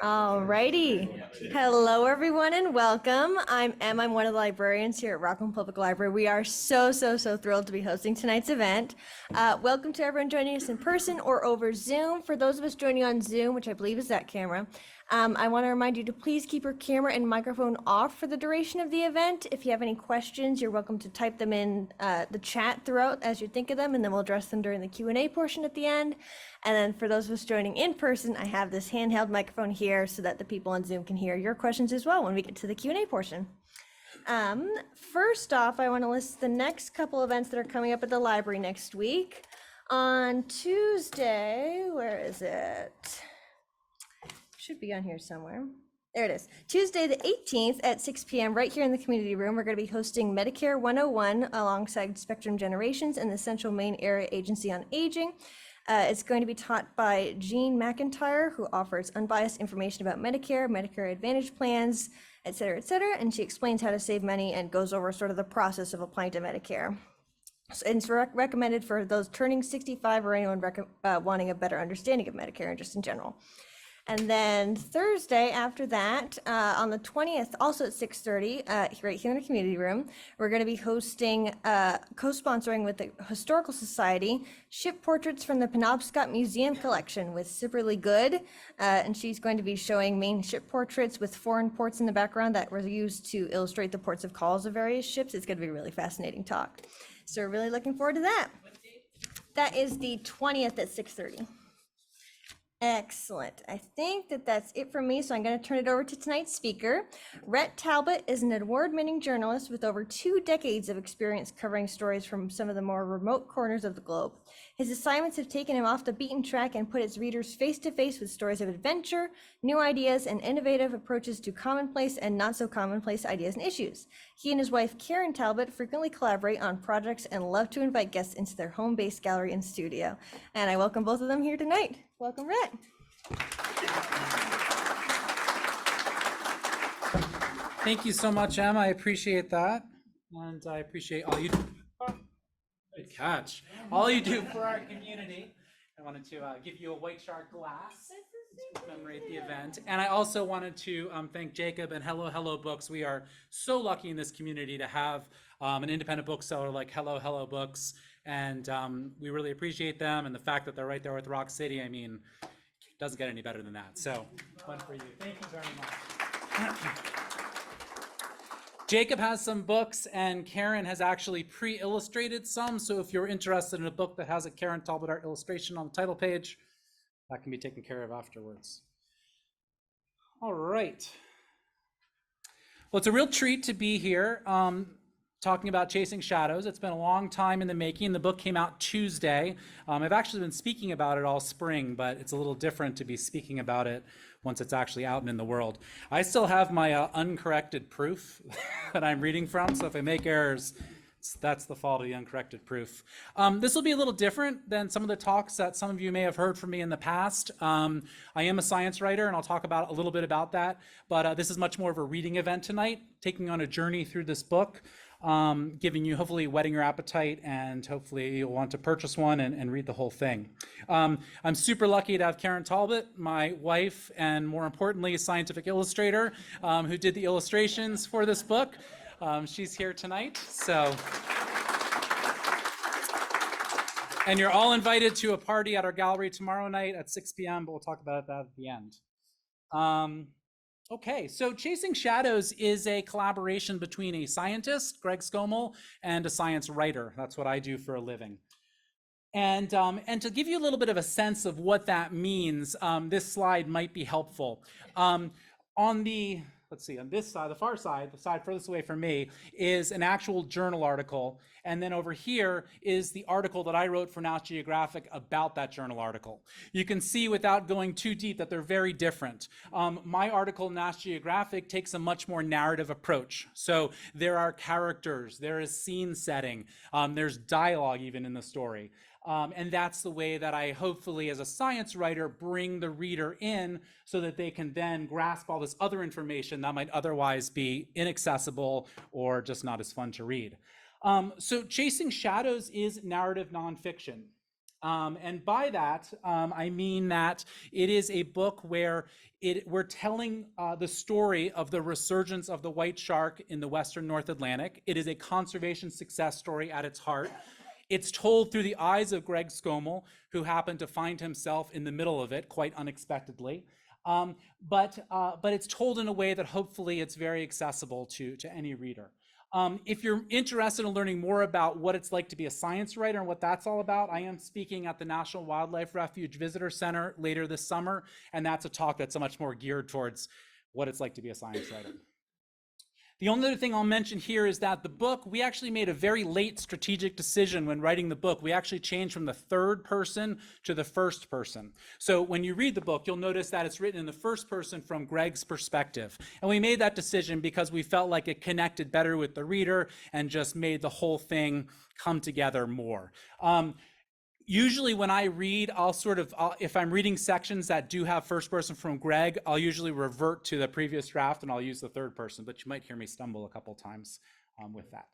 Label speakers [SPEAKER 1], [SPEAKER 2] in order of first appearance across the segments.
[SPEAKER 1] Alrighty. Hello, everyone, and welcome. I'm Em. I'm one of the librarians here at Rockland Public Library. We are so thrilled to be hosting tonight's event. Welcome to everyone joining us in person or over Zoom. For those of us joining on Zoom, which I believe is that camera, I want to remind you to please keep your camera and microphone off for the duration of the event. If you have any questions, you're welcome to type them in the chat throughout as you think of them, and then we'll address them during the Q&A portion at the end. And then for those of us joining in person, I have this handheld microphone here so that the people on Zoom can hear your questions as well when we get to the Q&A portion. First off, I want to list the next couple events that are coming up at the library next week. On Tuesday, where is it? Should be on here somewhere. There it is. Tuesday the 18th at 6 p.m. right here in the community room. We're going to be hosting Medicare 101 alongside Spectrum Generations and the Central Maine Area Agency on Aging. It's going to be taught by Jean McIntyre, who offers unbiased information about Medicare, Medicare Advantage plans, et cetera, and she explains how to save money and goes over sort of the process of applying to Medicare. So it's recommended for those turning 65 or anyone wanting a better understanding of Medicare and just in general. And then Thursday after that, on the 20th, also at 6:30, right here in the community room, we're going to be hosting, co-sponsoring with the Historical Society, ship portraits from the Penobscot Museum collection with Sipperly Good. And she's going to be showing Maine ship portraits with foreign ports in the background that were used to illustrate the ports of calls of various ships. It's going to be a really fascinating talk. So we're really looking forward to that. That is the 20th at 6:30. Excellent. I think that's it for me, so I'm going to turn it over to tonight's speaker. Ret Talbot is an award-winning journalist with over 2 decades of experience covering stories from some of the more remote corners of the globe. His assignments have taken him off the beaten track and put his readers face-to-face with stories of adventure, new ideas, and innovative approaches to commonplace and not-so-commonplace ideas and issues. He and his wife, Karen Talbot, frequently collaborate on projects and love to invite guests into their home-based gallery and studio. And I welcome both of them here tonight. Welcome, Ret.
[SPEAKER 2] Thank you so much, Em. I appreciate that. And I appreciate all you do. Good catch. All you do for our community. I wanted to give you a White Shark glass to commemorate the event. And I also wanted to thank Jacob and Hello Books. We are so lucky in this community to have an independent bookseller like Hello Books. And we really appreciate them. And the fact that they're right there with Rock City, I mean, it doesn't get any better than that. So, fun for you. Thank you very much. Jacob has some books, and Karen has actually pre-illustrated some. So if you're interested in a book that has a Karen Talbot art illustration on the title page, that can be taken care of afterwards. All right. Well, it's a real treat to be here talking about Chasing Shadows. It's been a long time in the making. The book came out Tuesday. I've actually been speaking about it all spring, but it's a little different to be speaking about it once it's actually out and in the world. I still have my uncorrected proof that I'm reading from, so if I make errors, that's the fault of the uncorrected proof. This will be a little different than some of the talks that some of you may have heard from me in the past. I am a science writer, and I'll talk about a little bit about that, but this is much more of a reading event tonight, taking on a journey through this book, giving you, hopefully whetting your appetite, and hopefully you'll want to purchase one and read the whole thing. I'm super lucky to have Karen Talbot, my wife, and more importantly, a scientific illustrator who did the illustrations for this book. She's here tonight, so. And you're all invited to a party at our gallery tomorrow night at 6 p.m., but we'll talk about that at the end. Okay, so Chasing Shadows is a collaboration between a scientist, Greg Skomal, and a science writer. That's what I do for a living. And to give you a little bit of a sense of what that means, this slide might be helpful. On the, let's see, on this side, the far side, the side furthest away from me, is an actual journal article. And then over here is the article that I wrote for National Geographic about that journal article. You can see without going too deep that they're very different. My article in National Geographic takes a much more narrative approach. So there are characters, there is scene setting, there's dialogue even in the story. And that's the way that I hopefully, as a science writer, bring the reader in so that they can then grasp all this other information that might otherwise be inaccessible or just not as fun to read. So Chasing Shadows is narrative nonfiction. And by that, I mean that it is a book where we're telling the story of the resurgence of the white shark in the Western North Atlantic. It is a conservation success story at its heart. It's told through the eyes of Greg Skomal, who happened to find himself in the middle of it quite unexpectedly. But it's told in a way that hopefully it's very accessible to any reader. If you're interested in learning more about what it's like to be a science writer and what that's all about, I am speaking at the National Wildlife Refuge Visitor Center later this summer, and that's a talk that's so much more geared towards what it's like to be a science writer. The only other thing I'll mention here is that the book, we actually made a very late strategic decision when writing the book. We actually changed from the third person to the first person. So when you read the book, you'll notice that it's written in the first person from Greg's perspective. And we made that decision because we felt like it connected better with the reader and just made the whole thing come together more. Usually when I read, if I'm reading sections that do have first person from Greg, I'll usually revert to the previous draft and I'll use the third person, but you might hear me stumble a couple times with that.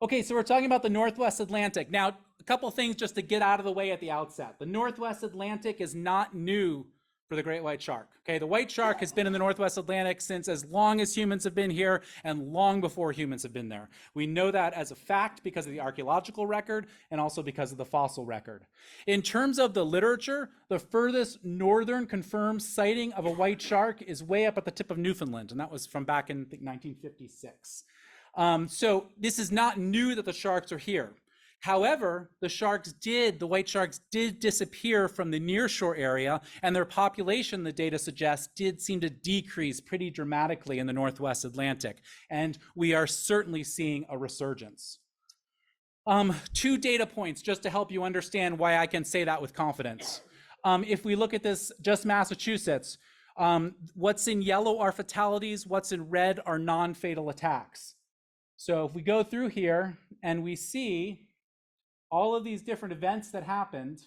[SPEAKER 2] Okay, so we're talking about the Northwest Atlantic. Now, a couple things just to get out of the way at the outset. The Northwest Atlantic is not new for the great white shark. Okay, the white shark has been in the Northwest Atlantic since as long as humans have been here and long before humans have been there. We know that as a fact because of the archaeological record and also because of the fossil record. In terms of the literature, the furthest northern confirmed sighting of a white shark is way up at the tip of Newfoundland, and that was from back in, I think, 1956. So this is not new that the sharks are here. However, the white sharks did disappear from the nearshore area, and their population, the data suggests, did seem to decrease pretty dramatically in the Northwest Atlantic. And we are certainly seeing a resurgence. 2 data points just to help you understand why I can say that with confidence. If we look at this, just Massachusetts, what's in yellow are fatalities, what's in red are non-fatal attacks. So if we go through here and we see all of these different events that happened,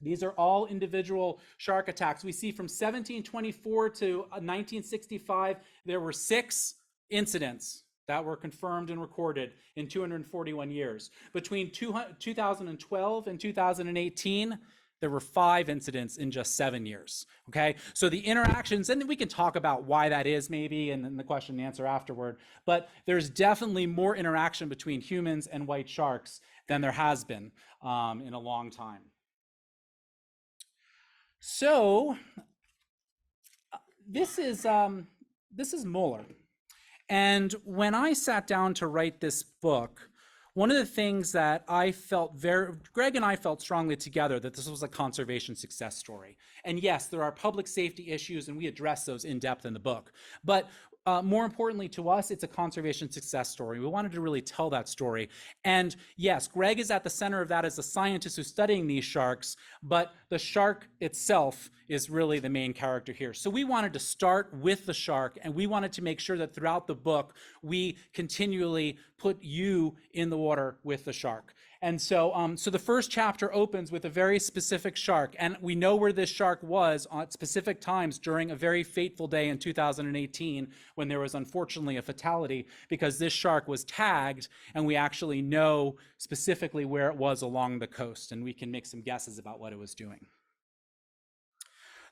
[SPEAKER 2] these are all individual shark attacks. We see from 1724 to 1965, there were 6 incidents that were confirmed and recorded in 241 years. Between 2012 and 2018, there were 5 incidents in just 7 years, okay? So the interactions, and we can talk about why that is maybe, and then the question and answer afterward, but there's definitely more interaction between humans and white sharks than there has been in a long time. So this is Mueller. And when I sat down to write this book, one of the things that Greg and I felt strongly together that this was a conservation success story. And yes, there are public safety issues and we address those in depth in the book. But more importantly to us, it's a conservation success story. We wanted to really tell that story. And yes, Greg is at the center of that as a scientist who's studying these sharks, but the shark itself is really the main character here. So we wanted to start with the shark, and we wanted to make sure that throughout the book, we continually put you in the water with the shark. And so, so the first chapter opens with a very specific shark, and we know where this shark was at specific times during a very fateful day in 2018 when there was unfortunately a fatality because this shark was tagged, and we actually know specifically where it was along the coast, and we can make some guesses about what it was doing.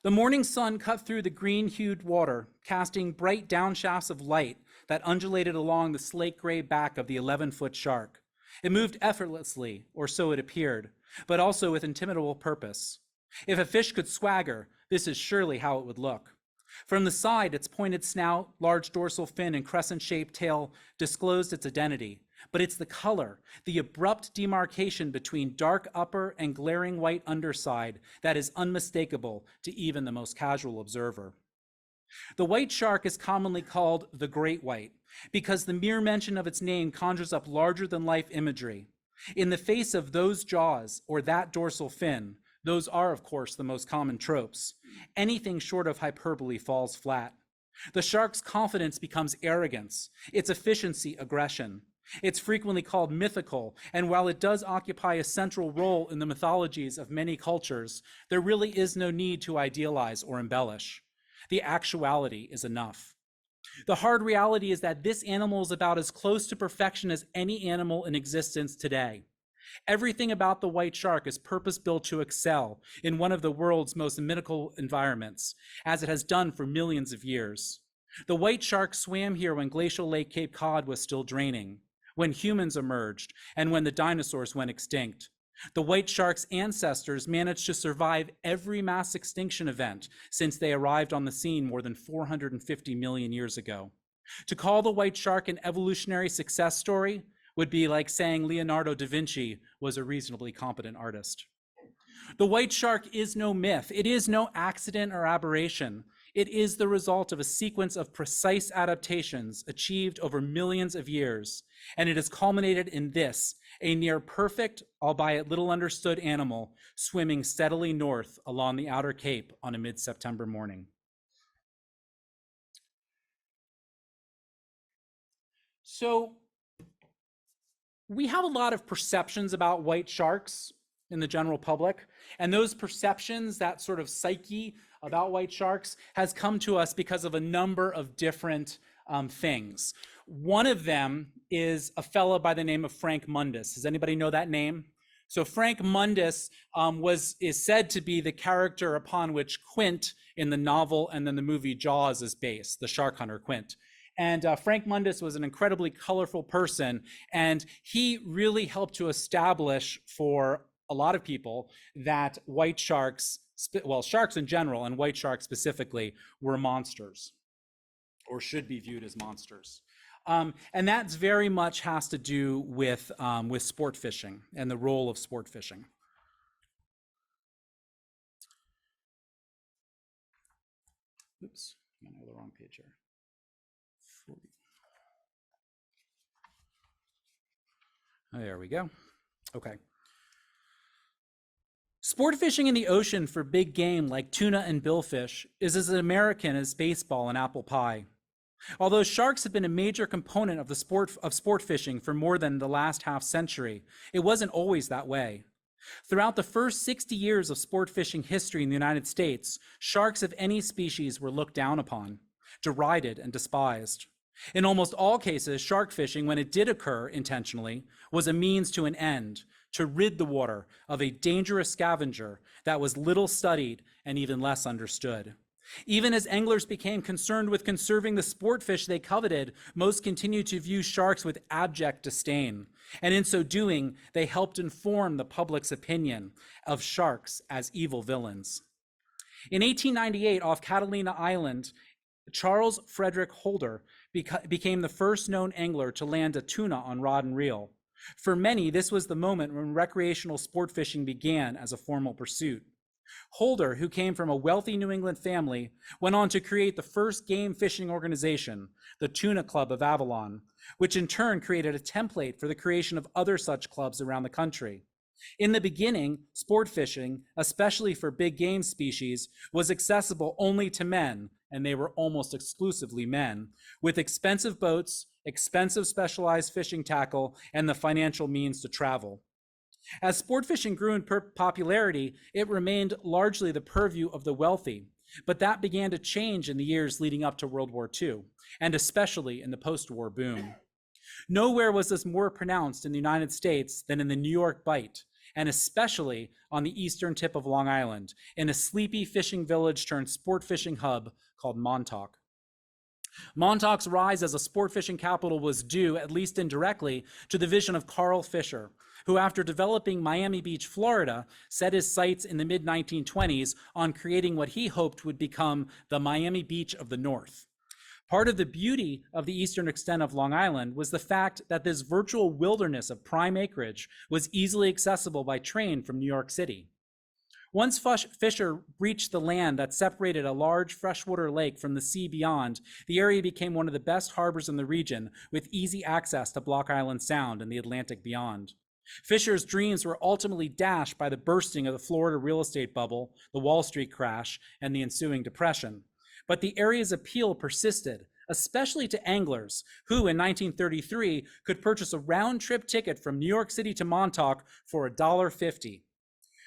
[SPEAKER 2] The morning sun cut through the green-hued water, casting bright downshafts of light that undulated along the slate-gray back of the 11-foot shark. It moved effortlessly, or so it appeared, but also with intimidable purpose. If a fish could swagger, this is surely how it would look. From the side, its pointed snout, large dorsal fin, and crescent-shaped tail disclosed its identity. But it's the color, the abrupt demarcation between dark upper and glaring white underside that is unmistakable to even the most casual observer. The white shark is commonly called the great white because the mere mention of its name conjures up larger-than-life imagery. In the face of those jaws or that dorsal fin, those are, of course, the most common tropes. Anything short of hyperbole falls flat. The shark's confidence becomes arrogance, its efficiency aggression. It's frequently called mythical, and while it does occupy a central role in the mythologies of many cultures, there really is no need to idealize or embellish. The actuality is enough. The hard reality is that this animal is about as close to perfection as any animal in existence today. Everything about the white shark is purpose-built to excel in one of the world's most mythical environments, as it has done for millions of years. The white shark swam here when glacial Lake Cape Cod was still draining, when humans emerged, and when the dinosaurs went extinct. The white shark's ancestors managed to survive every mass extinction event since they arrived on the scene more than 450 million years ago. To call the white shark an evolutionary success story would be like saying Leonardo da Vinci was a reasonably competent artist. The white shark is no myth. It is no accident or aberration. It is the result of a sequence of precise adaptations achieved over millions of years, and it has culminated in this, a near perfect, albeit little understood animal, swimming steadily north along the outer cape on a mid-September morning. So, we have a lot of perceptions about white sharks in the general public, and those perceptions, that sort of psyche about white sharks, has come to us because of a number of different things. One of them is a fellow by the name of Frank Mundus. Does anybody know that name? So Frank Mundus is said to be the character upon which Quint in the novel and then the movie Jaws is based, the shark hunter Quint. And Frank Mundus was an incredibly colorful person, and he really helped to establish for a lot of people that white sharks, well, sharks in general and white sharks specifically, were monsters or should be viewed as monsters. And that's very much has to do with sport fishing and the role of sport fishing. Oops, I'm on the wrong page here. There we go. Okay. Sport fishing in the ocean for big game like tuna and billfish is as American as baseball and apple pie. Although sharks have been a major component of the sport fishing for more than the last half century, it wasn't always that way. Throughout the first 60 years of sport fishing history in the United States, sharks of any species were looked down upon, derided, and despised. In almost all cases, shark fishing, when it did occur intentionally, was a means to an end, to rid the water of a dangerous scavenger that was little studied and even less understood. Even as anglers became concerned with conserving the sport fish they coveted, most continued to view sharks with abject disdain. And in so doing, they helped inform the public's opinion of sharks as evil villains. In 1898, off Catalina Island, Charles Frederick Holder became the first known angler to land a tuna on rod and reel. For many, this was the moment when recreational sport fishing began as a formal pursuit. Holder, who came from a wealthy New England family, went on to create the first game fishing organization, the Tuna Club of Avalon, which in turn created a template for the creation of other such clubs around the country. In the beginning, sport fishing, especially for big game species, was accessible only to men, and they were almost exclusively men, with expensive boats, expensive specialized fishing tackle, and the financial means to travel. As sport fishing grew in popularity, it remained largely the purview of the wealthy, but that began to change in the years leading up to World War II, and especially in the post-war boom. Nowhere was this more pronounced in the United States than in the New York Bight, and especially on the eastern tip of Long Island, in a sleepy fishing village turned sport fishing hub called Montauk. Montauk's rise as a sport fishing capital was due, at least indirectly, to the vision of Carl Fisher, who after developing Miami Beach, Florida, set his sights in the mid-1920s on creating what he hoped would become the Miami Beach of the North. Part of the beauty of the eastern extent of Long Island was the fact that this virtual wilderness of prime acreage was easily accessible by train from New York City. Once Fisher reached the land that separated a large freshwater lake from the sea beyond, the area became one of the best harbors in the region, with easy access to Block Island Sound and the Atlantic beyond. Fisher's dreams were ultimately dashed by the bursting of the Florida real estate bubble, the Wall Street crash, and the ensuing depression. But the area's appeal persisted, especially to anglers who in 1933 could purchase a round-trip ticket from New York City to Montauk for $1.50.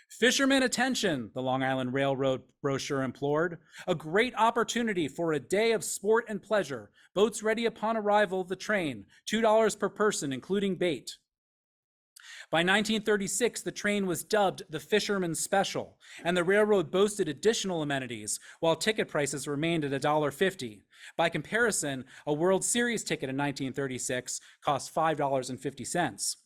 [SPEAKER 2] "Fishermen, attention," the Long Island Railroad brochure implored. "A great opportunity for a day of sport and pleasure. Boats ready upon arrival of the train. $2 per person, including bait." By 1936, the train was dubbed the Fisherman's Special, and the railroad boasted additional amenities, while ticket prices remained at $1.50. By comparison, a World Series ticket in 1936 cost $5.50.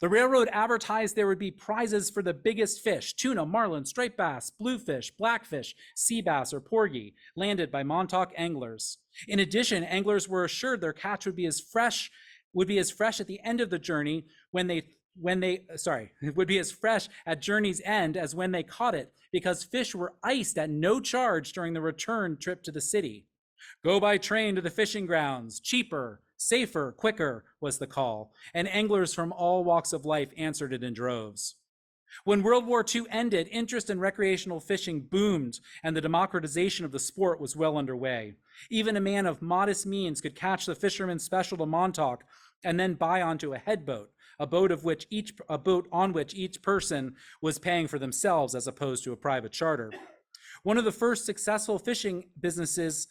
[SPEAKER 2] The railroad advertised there would be prizes for the biggest fish: tuna, marlin, striped bass, bluefish, blackfish, sea bass, or porgy, landed by Montauk anglers. In addition, anglers were assured their catch would be as fresh at the end of the journey would be as fresh at journey's end as when they caught it, because fish were iced at no charge during the return trip to the city. "Go by train to the fishing grounds. Cheaper, safer, quicker," was the call, and anglers from all walks of life answered it in droves. When World War II ended, interest in recreational fishing boomed, and the democratization of the sport was well underway. Even a man of modest means could catch the Fisherman's Special to Montauk and then buy onto a headboat, a boat on which each person was paying for themselves as opposed to a private charter. One of the first successful fishing businesses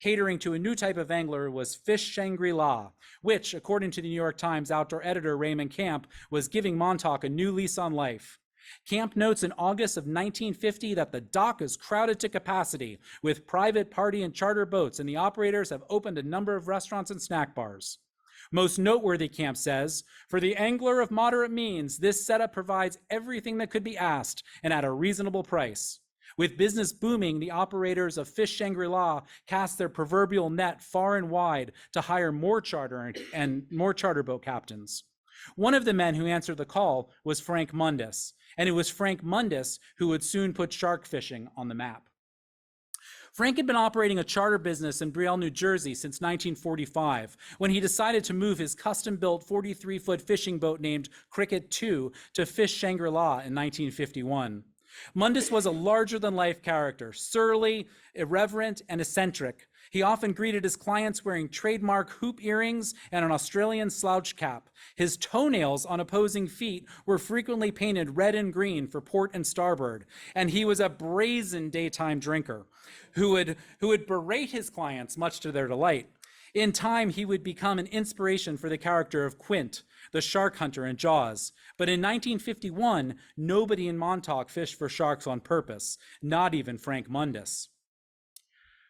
[SPEAKER 2] catering to a new type of angler was Fish Shangri-La, which, according to the New York Times outdoor editor Raymond Camp, was giving Montauk a new lease on life. Camp notes in August of 1950 that the dock is crowded to capacity with private party and charter boats, and the operators have opened a number of restaurants and snack bars. Most noteworthy, Camp says, "For the angler of moderate means, this setup provides everything that could be asked and at a reasonable price." With business booming, the operators of Fish Shangri-La cast their proverbial net far and wide to hire more charter boat captains. One of the men who answered the call was Frank Mundus, and it was Frank Mundus who would soon put shark fishing on the map. Frank had been operating a charter business in Brielle, New Jersey since 1945, when he decided to move his custom-built 43-foot fishing boat named Cricket II to Fish Shangri-La in 1951. Mundus was a larger-than-life character, surly, irreverent, and eccentric. He often greeted his clients wearing trademark hoop earrings and an Australian slouch cap. His toenails on opposing feet were frequently painted red and green for port and starboard, and he was a brazen daytime drinker who would berate his clients, much to their delight. In time, he would become an inspiration for the character of Quint, the shark hunter in Jaws. But in 1951, nobody in Montauk fished for sharks on purpose, not even Frank Mundus.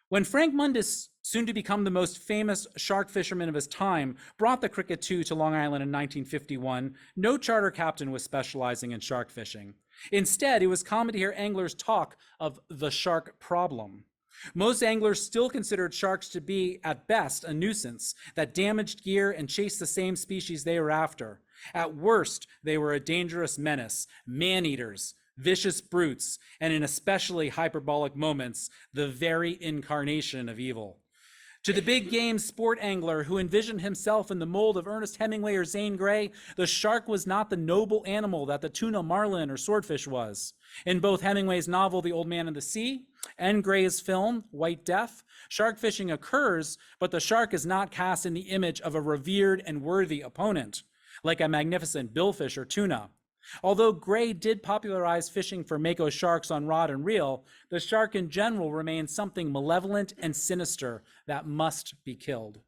[SPEAKER 2] When Frank Mundus, soon to become the most famous shark fisherman of his time, brought the Cricket II to Long Island in 1951, no charter captain was specializing in shark fishing. Instead, it was common to hear anglers talk of the shark problem. Most anglers still considered sharks to be, at best, a nuisance that damaged gear and chased the same species they were after. At worst, they were a dangerous menace, man-eaters, vicious brutes, and in especially hyperbolic moments, the very incarnation of evil. To the big game sport angler who envisioned himself in the mold of Ernest Hemingway or Zane Grey, the shark was not the noble animal that the tuna, marlin, or swordfish was. In both Hemingway's novel, The Old Man and the Sea, and Gray's film, White Death, shark fishing occurs, but the shark is not cast in the image of a revered and worthy opponent, like a magnificent billfish or tuna. Although Gray did popularize fishing for mako sharks on rod and reel, the shark in general remains something malevolent and sinister that must be killed.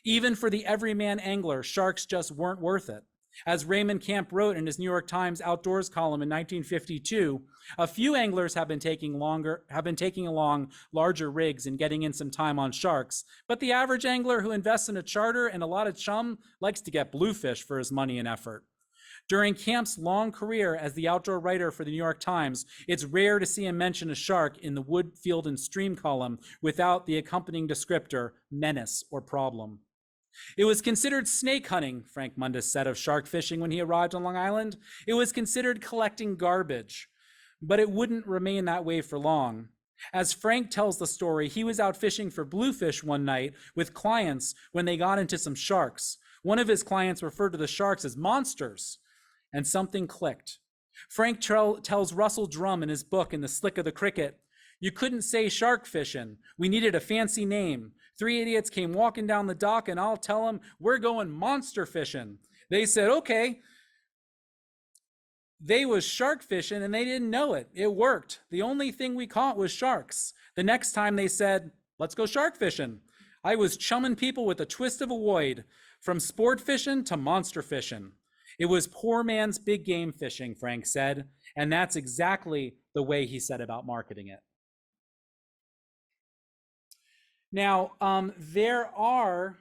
[SPEAKER 2] Even for the everyman angler, sharks just weren't worth it. As Raymond Camp wrote in his New York Times Outdoors column in 1952, a few anglers have been taking along larger rigs and getting in some time on sharks, but the average angler who invests in a charter and a lot of chum likes to get bluefish for his money and effort. During Camp's long career as the outdoor writer for the New York Times, it's rare to see him mention a shark in the wood, field, and stream column without the accompanying descriptor, menace or problem. It was considered snake hunting, Frank Mundus said of shark fishing when he arrived on Long Island. It was considered collecting garbage, but it wouldn't remain that way for long. As Frank tells the story, he was out fishing for bluefish one night with clients when they got into some sharks. One of his clients referred to the sharks as monsters, and something clicked. Frank tells Russell Drum in his book, In the Slick of the Cricket, "You couldn't say shark fishing. We needed a fancy name. 3 idiots came walking down the dock, and I'll tell them, we're going monster fishing. They said, okay. they was shark fishing and they didn't know it. It worked. The only thing we caught was sharks. The next time they said, let's go shark fishing. I was chumming people with a twist of a woid, from sport fishing to monster fishing. It was poor man's big game fishing, Frank said, and that's exactly the way he said about marketing it. Now, there are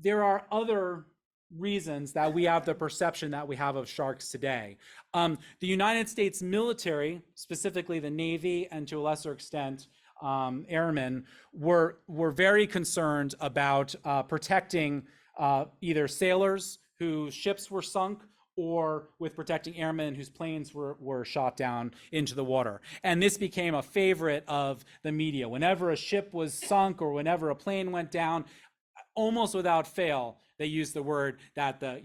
[SPEAKER 2] other reasons that we have the perception that we have of sharks today. The United States military, specifically the Navy and to a lesser extent airmen, were very concerned about protecting either sailors whose ships were sunk or with protecting airmen whose planes were shot down into the water. And this became a favorite of the media. Whenever a ship was sunk or whenever a plane went down, almost without fail, they used the word that the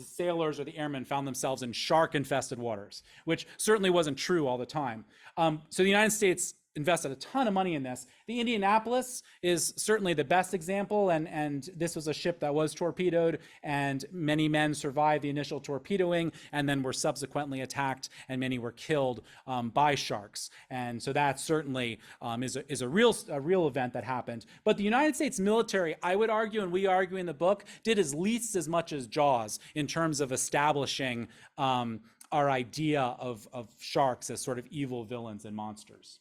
[SPEAKER 2] sailors or the airmen found themselves in shark-infested waters, which certainly wasn't true all the time. So the United States invested a ton of money in this. The Indianapolis is certainly the best example, and this was a ship that was torpedoed, and many men survived the initial torpedoing and then were subsequently attacked, and many were killed by sharks. And so that certainly is a real event that happened. But the United States military, I would argue, and we argue in the book, did at least as much as Jaws in terms of establishing our idea of sharks as sort of evil villains and monsters.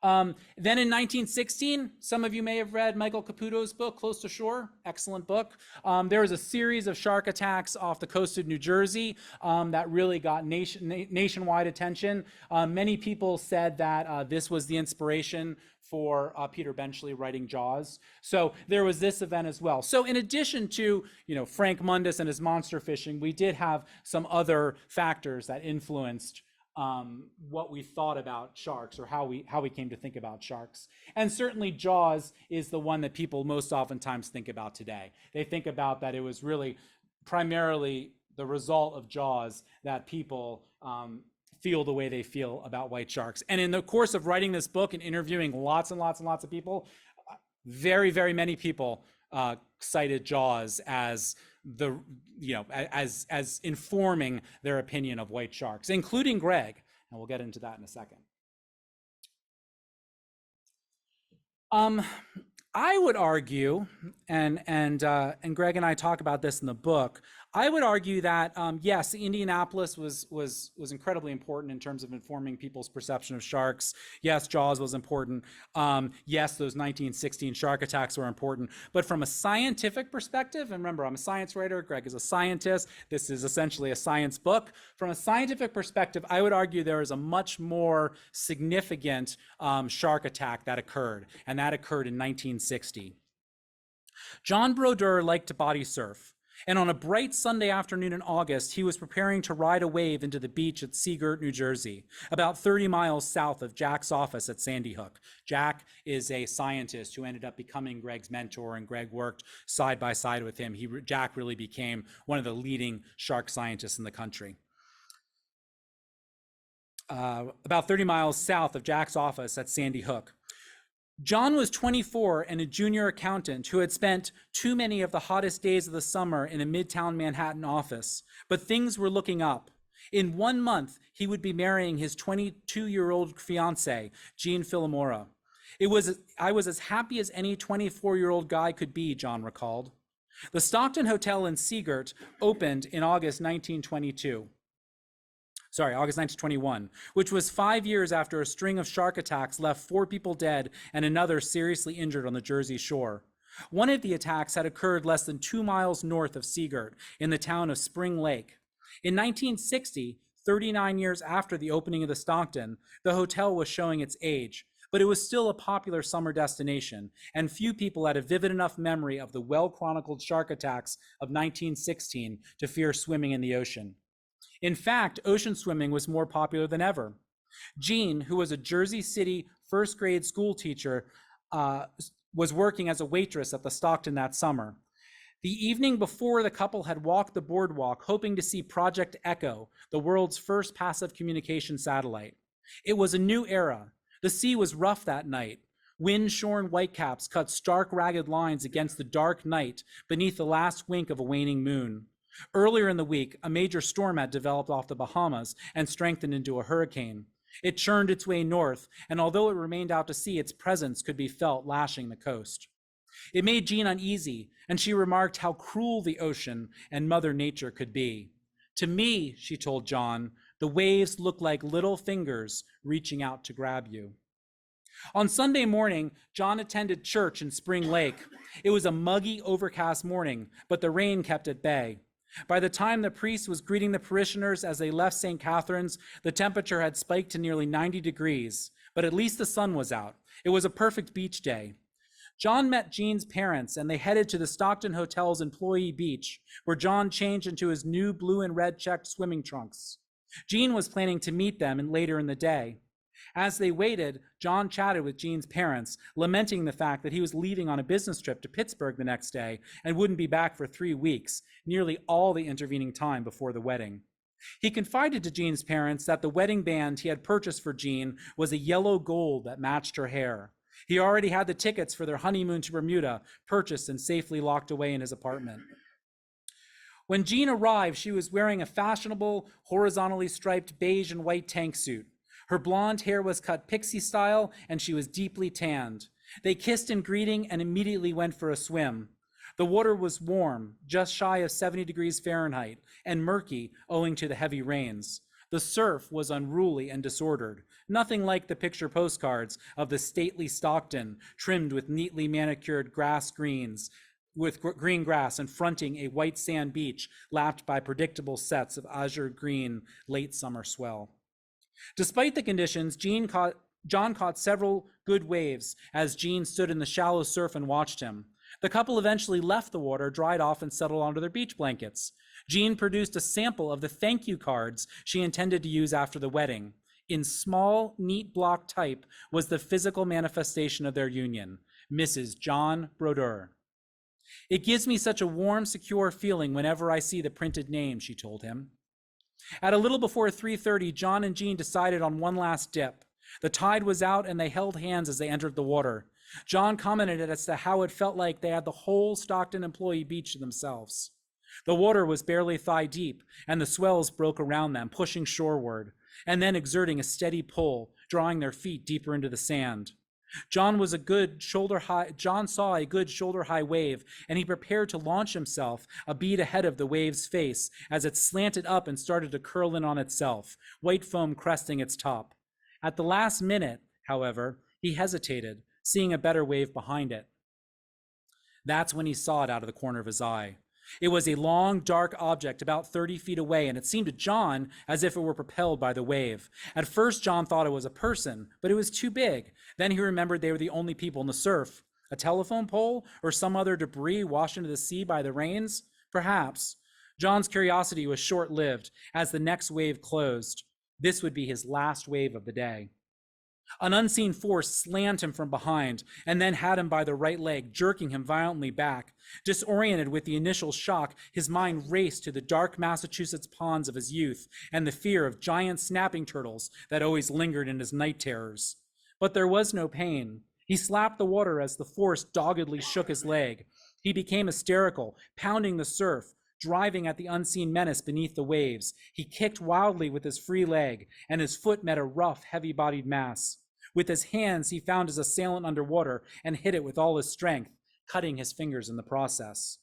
[SPEAKER 2] Then in 1916, some of you may have read Michael Caputo's book, Close to Shore, excellent book. There was a series of shark attacks off the coast of New Jersey that really got nationwide attention. Many people said that this was the inspiration for Peter Benchley writing Jaws. So there was this event as well. So in addition to, Frank Mundus and his monster fishing, we did have some other factors that influenced what we thought about sharks, or how we came to think about sharks. And certainly Jaws is the one that people most oftentimes think about today. They think about that it was really primarily the result of Jaws that people feel the way they feel about white sharks. And in the course of writing this book and interviewing lots and lots and lots of people, very, very many people cited Jaws as as informing their opinion of white sharks, including Greg, and we'll get into that in a second. I would argue, and Greg and I talk about this in the book, I would argue that yes, Indianapolis was incredibly important in terms of informing people's perception of sharks. Yes, Jaws was important. Yes, those 1916 shark attacks were important. But from a scientific perspective, and remember, I'm a science writer, Greg is a scientist, this is essentially a science book. From a scientific perspective, I would argue there is a much more significant shark attack that occurred, and that occurred in 1960. John Brodeur liked to body surf. And on a bright Sunday afternoon in August, he was preparing to ride a wave into the beach at Seagirt, New Jersey, about 30 miles south of Jack's office at Sandy Hook. Jack is a scientist who ended up becoming Greg's mentor, and Greg worked side by side with him. Jack really became one of the leading shark scientists in the country. About 30 miles south of Jack's office at Sandy Hook. John was 24 and a junior accountant who had spent too many of the hottest days of the summer in a midtown Manhattan office, but things were looking up. In 1 month, he would be marrying his 22-year-old fiancée, Jean Philomora. I was as happy as any 24-year-old guy could be, John recalled. The Stockton Hotel in Seagirt opened in August 1921, which was 5 years after a string of shark attacks left 4 people dead and another seriously injured on the Jersey shore. One of the attacks had occurred less than 2 miles north of Seagirt in the town of Spring Lake. In 1960, 39 years after the opening of the Stockton, the hotel was showing its age, but it was still a popular summer destination, and few people had a vivid enough memory of the well-chronicled shark attacks of 1916 to fear swimming in the ocean. In fact, ocean swimming was more popular than ever. Jean, who was a Jersey City first grade school teacher, was working as a waitress at the Stockton that summer. The evening before, the couple had walked the boardwalk, hoping to see Project Echo, the world's first passive communication satellite. It was a new era. The sea was rough that night. Wind-shorn whitecaps cut stark, ragged lines against the dark night beneath the last wink of a waning moon. Earlier in the week, a major storm had developed off the Bahamas and strengthened into a hurricane. It churned its way north, and although it remained out to sea, its presence could be felt lashing the coast. It made Jean uneasy, and she remarked how cruel the ocean and Mother Nature could be. To me, she told John, the waves look like little fingers reaching out to grab you. On Sunday morning, John attended church in Spring Lake. It was a muggy, overcast morning, but the rain kept at bay. By the time the priest was greeting the parishioners as they left St. Catherine's, the temperature had spiked to nearly 90 degrees, but at least the sun was out. It was a perfect beach day. John met Jean's parents, and they headed to the Stockton Hotel's employee beach, where John changed into his new blue and red checked swimming trunks. Jean was planning to meet them later in the day. As they waited, John chatted with Jean's parents, lamenting the fact that he was leaving on a business trip to Pittsburgh the next day and wouldn't be back for 3 weeks, nearly all the intervening time before the wedding. He confided to Jean's parents that the wedding band he had purchased for Jean was a yellow gold that matched her hair. He already had the tickets for their honeymoon to Bermuda purchased and safely locked away in his apartment. When Jean arrived, she was wearing a fashionable, horizontally striped beige and white tank suit. Her blonde hair was cut pixie style, and she was deeply tanned. They kissed in greeting and immediately went for a swim. The water was warm, just shy of 70 degrees Fahrenheit, and murky owing to the heavy rains. The surf was unruly and disordered, nothing like the picture postcards of the stately Stockton, trimmed with neatly manicured green grass and fronting a white sand beach lapped by predictable sets of azure green late summer swell. Despite the conditions, John caught several good waves as Jean stood in the shallow surf and watched him. The couple eventually left the water, dried off, and settled onto their beach blankets. Jean produced a sample of the thank you cards she intended to use after the wedding. In small, neat block type was the physical manifestation of their union, Mrs. John Brodeur. It gives me such a warm, secure feeling whenever I see the printed name, she told him. At a little before 3:30, John and Jean decided on one last dip. The tide was out and they held hands as they entered the water. John commented as to how it felt like they had the whole Stockton employee beach to themselves. The water was barely thigh deep, and the swells broke around them, pushing shoreward, and then exerting a steady pull, drawing their feet deeper into the sand. John saw a good shoulder-high wave, and he prepared to launch himself a bead ahead of the wave's face as it slanted up and started to curl in on itself, white foam cresting its top. At the last minute, however, he hesitated, seeing a better wave behind it. That's when he saw it out of the corner of his eye. It was a long, dark object about 30 feet away, and it seemed to John as if it were propelled by the wave. At first, John thought it was a person, but it was too big. Then he remembered they were the only people in the surf. A telephone pole or some other debris washed into the sea by the rains? Perhaps. John's curiosity was short-lived as the next wave closed. This would be his last wave of the day. An unseen force slammed him from behind and then had him by the right leg, jerking him violently back. Disoriented with the initial shock, his mind raced to the dark Massachusetts ponds of his youth and the fear of giant snapping turtles that always lingered in his night terrors. But there was no pain. He slapped the water as the force doggedly shook his leg. He became hysterical, pounding the surf, driving at the unseen menace beneath the waves. He kicked wildly with his free leg, and his foot met a rough, heavy-bodied mass. With his hands, he found his assailant underwater and hit it with all his strength, cutting his fingers in the process.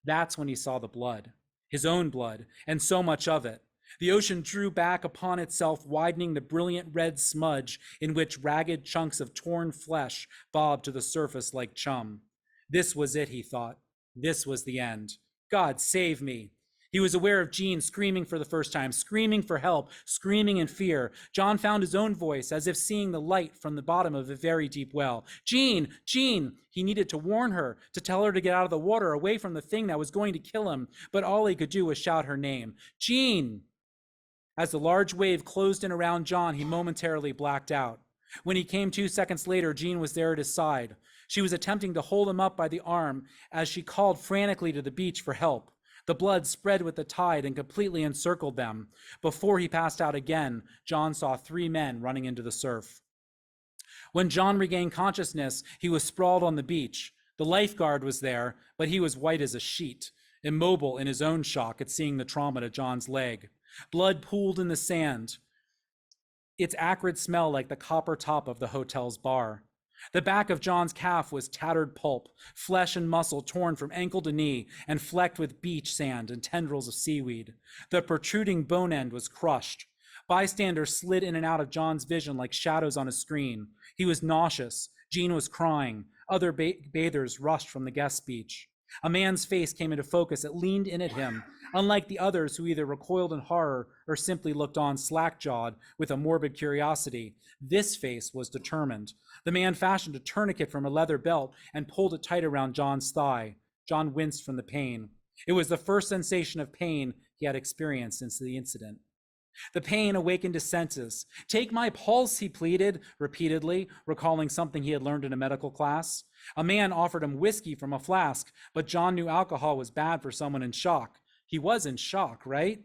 [SPEAKER 2] That's when he saw the blood, his own blood, and so much of it. The ocean drew back upon itself, widening the brilliant red smudge in which ragged chunks of torn flesh bobbed to the surface like chum. This was it, he thought. This was the end. God save me. He was aware of Jean screaming for the first time, screaming for help, screaming in fear. John found his own voice as if seeing the light from the bottom of a very deep well. Jean, Jean! He needed to warn her, to tell her to get out of the water, away from the thing that was going to kill him, but all he could do was shout her name. Jean! As the large wave closed in around John, he momentarily blacked out. When he came 2 seconds later, Jean was there at his side. She was attempting to hold him up by the arm as she called frantically to the beach for help. The blood spread with the tide and completely encircled them. Before he passed out again, John saw 3 men running into the surf. When John regained consciousness, he was sprawled on the beach. The lifeguard was there, but he was white as a sheet, immobile in his own shock at seeing the trauma to John's leg. Blood pooled in the sand, its acrid smell like the copper top of the hotel's bar. The back of John's calf was tattered pulp, flesh and muscle torn from ankle to knee and flecked with beach sand and tendrils of seaweed. The protruding bone end was crushed. Bystanders slid in and out of John's vision like shadows on a screen. He was nauseous. Jean was crying. Other bathers rushed from the guest beach. A man's face came into focus. It leaned in at him, unlike the others who either recoiled in horror or simply looked on slack-jawed with a morbid curiosity. This face was determined. The man fashioned a tourniquet from a leather belt and pulled it tight around John's thigh. John winced from the pain. It was the first sensation of pain he had experienced since the incident. The pain awakened his senses. "Take my pulse," he pleaded repeatedly, recalling something he had learned in a medical class. A man offered him whiskey from a flask, but John knew alcohol was bad for someone in shock. He was in shock, right?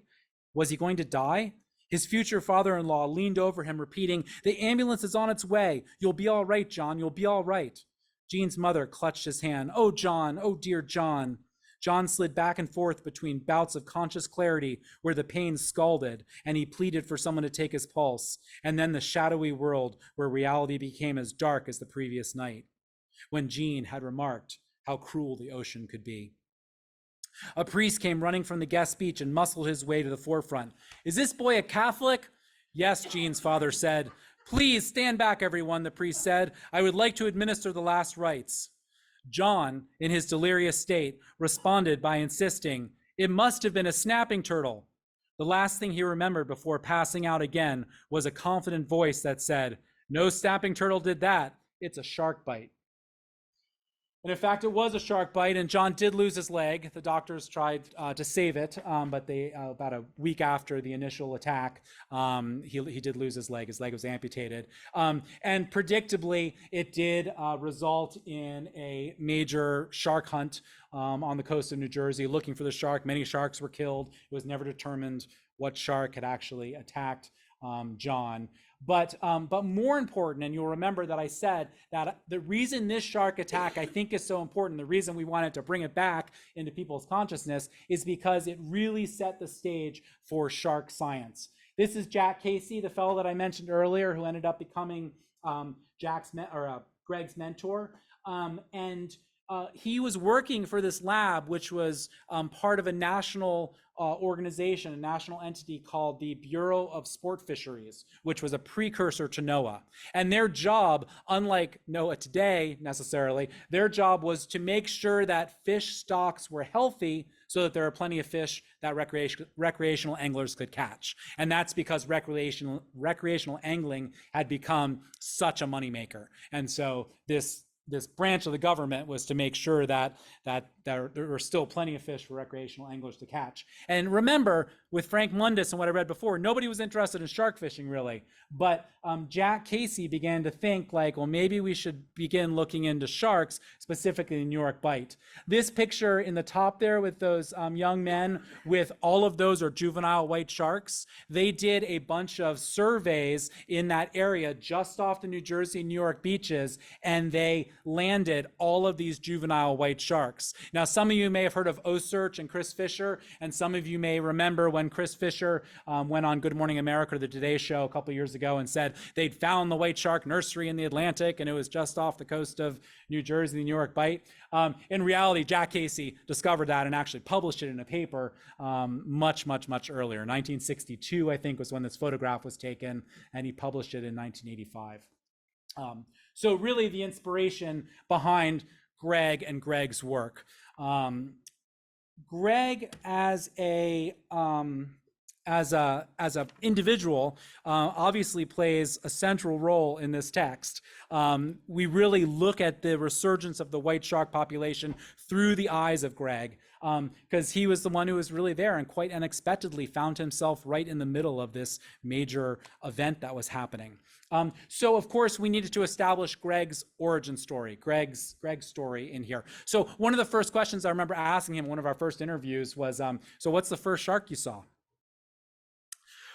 [SPEAKER 2] Was he going to die? His future father-in-law leaned over him, repeating, "The ambulance is on its way. You'll be all right, John. You'll be all right." Jean's mother clutched his hand. "Oh, John. Oh, dear John." John slid back and forth between bouts of conscious clarity where the pain scalded, and he pleaded for someone to take his pulse, and then the shadowy world where reality became as dark as the previous night, when Jean had remarked how cruel the ocean could be. A priest came running from the guest beach and muscled his way to the forefront. "Is this boy a Catholic?" "Yes," Jean's father said. "Please stand back, everyone," the priest said. "I would like to administer the last rites." John, in his delirious state, responded by insisting, "It must have been a snapping turtle." The last thing he remembered before passing out again was a confident voice that said, "No snapping turtle did that. It's a shark bite." And in fact, it was a shark bite, and John did lose his leg. The doctors tried to save it, but they about a week after the initial attack, he did lose his leg. His leg was amputated. And predictably, it did result in a major shark hunt on the coast of New Jersey, looking for the shark. Many sharks were killed. It was never determined what shark had actually attacked John. But more important, and you'll remember that I said that the reason this shark attack I think is so important, the reason we wanted to bring it back into people's consciousness, is because it really set the stage for shark science. This is Jack Casey, the fellow that I mentioned earlier, who ended up becoming Greg's mentor. He was working for this lab, which was part of a national organization, a national entity called the Bureau of Sport Fisheries, which was a precursor to NOAA. And their job, unlike NOAA today necessarily, their job was to make sure that fish stocks were healthy so that there are plenty of fish that recreational anglers could catch. And that's because recreational angling had become such a moneymaker. And so this branch of the government was to make sure that there were still plenty of fish for recreational anglers to catch. And remember, with Frank Mundus and what I read before, nobody was interested in shark fishing really. But Jack Casey began to think like, well, maybe we should begin looking into sharks, specifically the New York Bight. This picture in the top there with those young men, with all of those are juvenile white sharks. They did a bunch of surveys in that area just off the New Jersey, New York beaches, and they landed all of these juvenile white sharks. Now, some of you may have heard of Osearch and Chris Fisher, and some of you may remember when Chris Fisher went on Good Morning America, the Today Show, a couple years ago, and said they'd found the white shark nursery in the Atlantic, and it was just off the coast of New Jersey, the New York Bight. In reality, Jack Casey discovered that and actually published it in a paper much earlier. 1962, I think, was when this photograph was taken, and he published it in 1985. So really the inspiration behind Greg and Greg's work. Greg as a individual obviously plays a central role in this text. We really look at the resurgence of the white shark population through the eyes of Greg, because he was the one who was really there and quite unexpectedly found himself right in the middle of this major event that was happening. So of course we needed to establish Greg's origin story, Greg's story in here. So one of the first questions I remember asking him in one of our first interviews was, so what's the first shark you saw?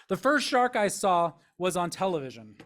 [SPEAKER 2] The first shark I saw was on television.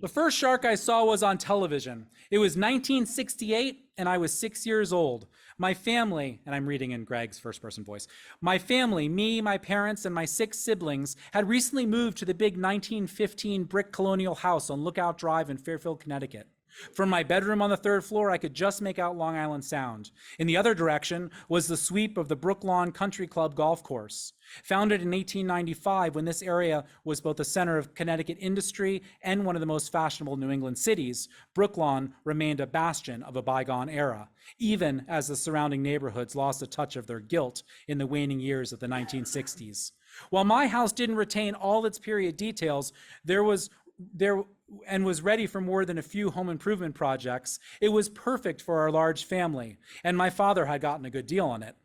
[SPEAKER 2] The first shark I saw was on television. It was 1968, and I was 6 years old. My family, and I'm reading in Greg's first person voice, my family, me, my parents, and my 6 siblings had recently moved to the big 1915 brick colonial house on Lookout Drive in Fairfield, Connecticut. From my bedroom on the 3rd floor, I could just make out Long Island Sound. In the other direction was the sweep of the Brooklawn Country Club golf course. Founded in 1895, when this area was both the center of Connecticut industry and one of the most fashionable New England cities, Brooklawn remained a bastion of a bygone era, even as the surrounding neighborhoods lost a touch of their gilt in the waning years of the 1960s. While my house didn't retain all its period details, was ready for more than a few home improvement projects, it was perfect for our large family, and my father had gotten a good deal on it.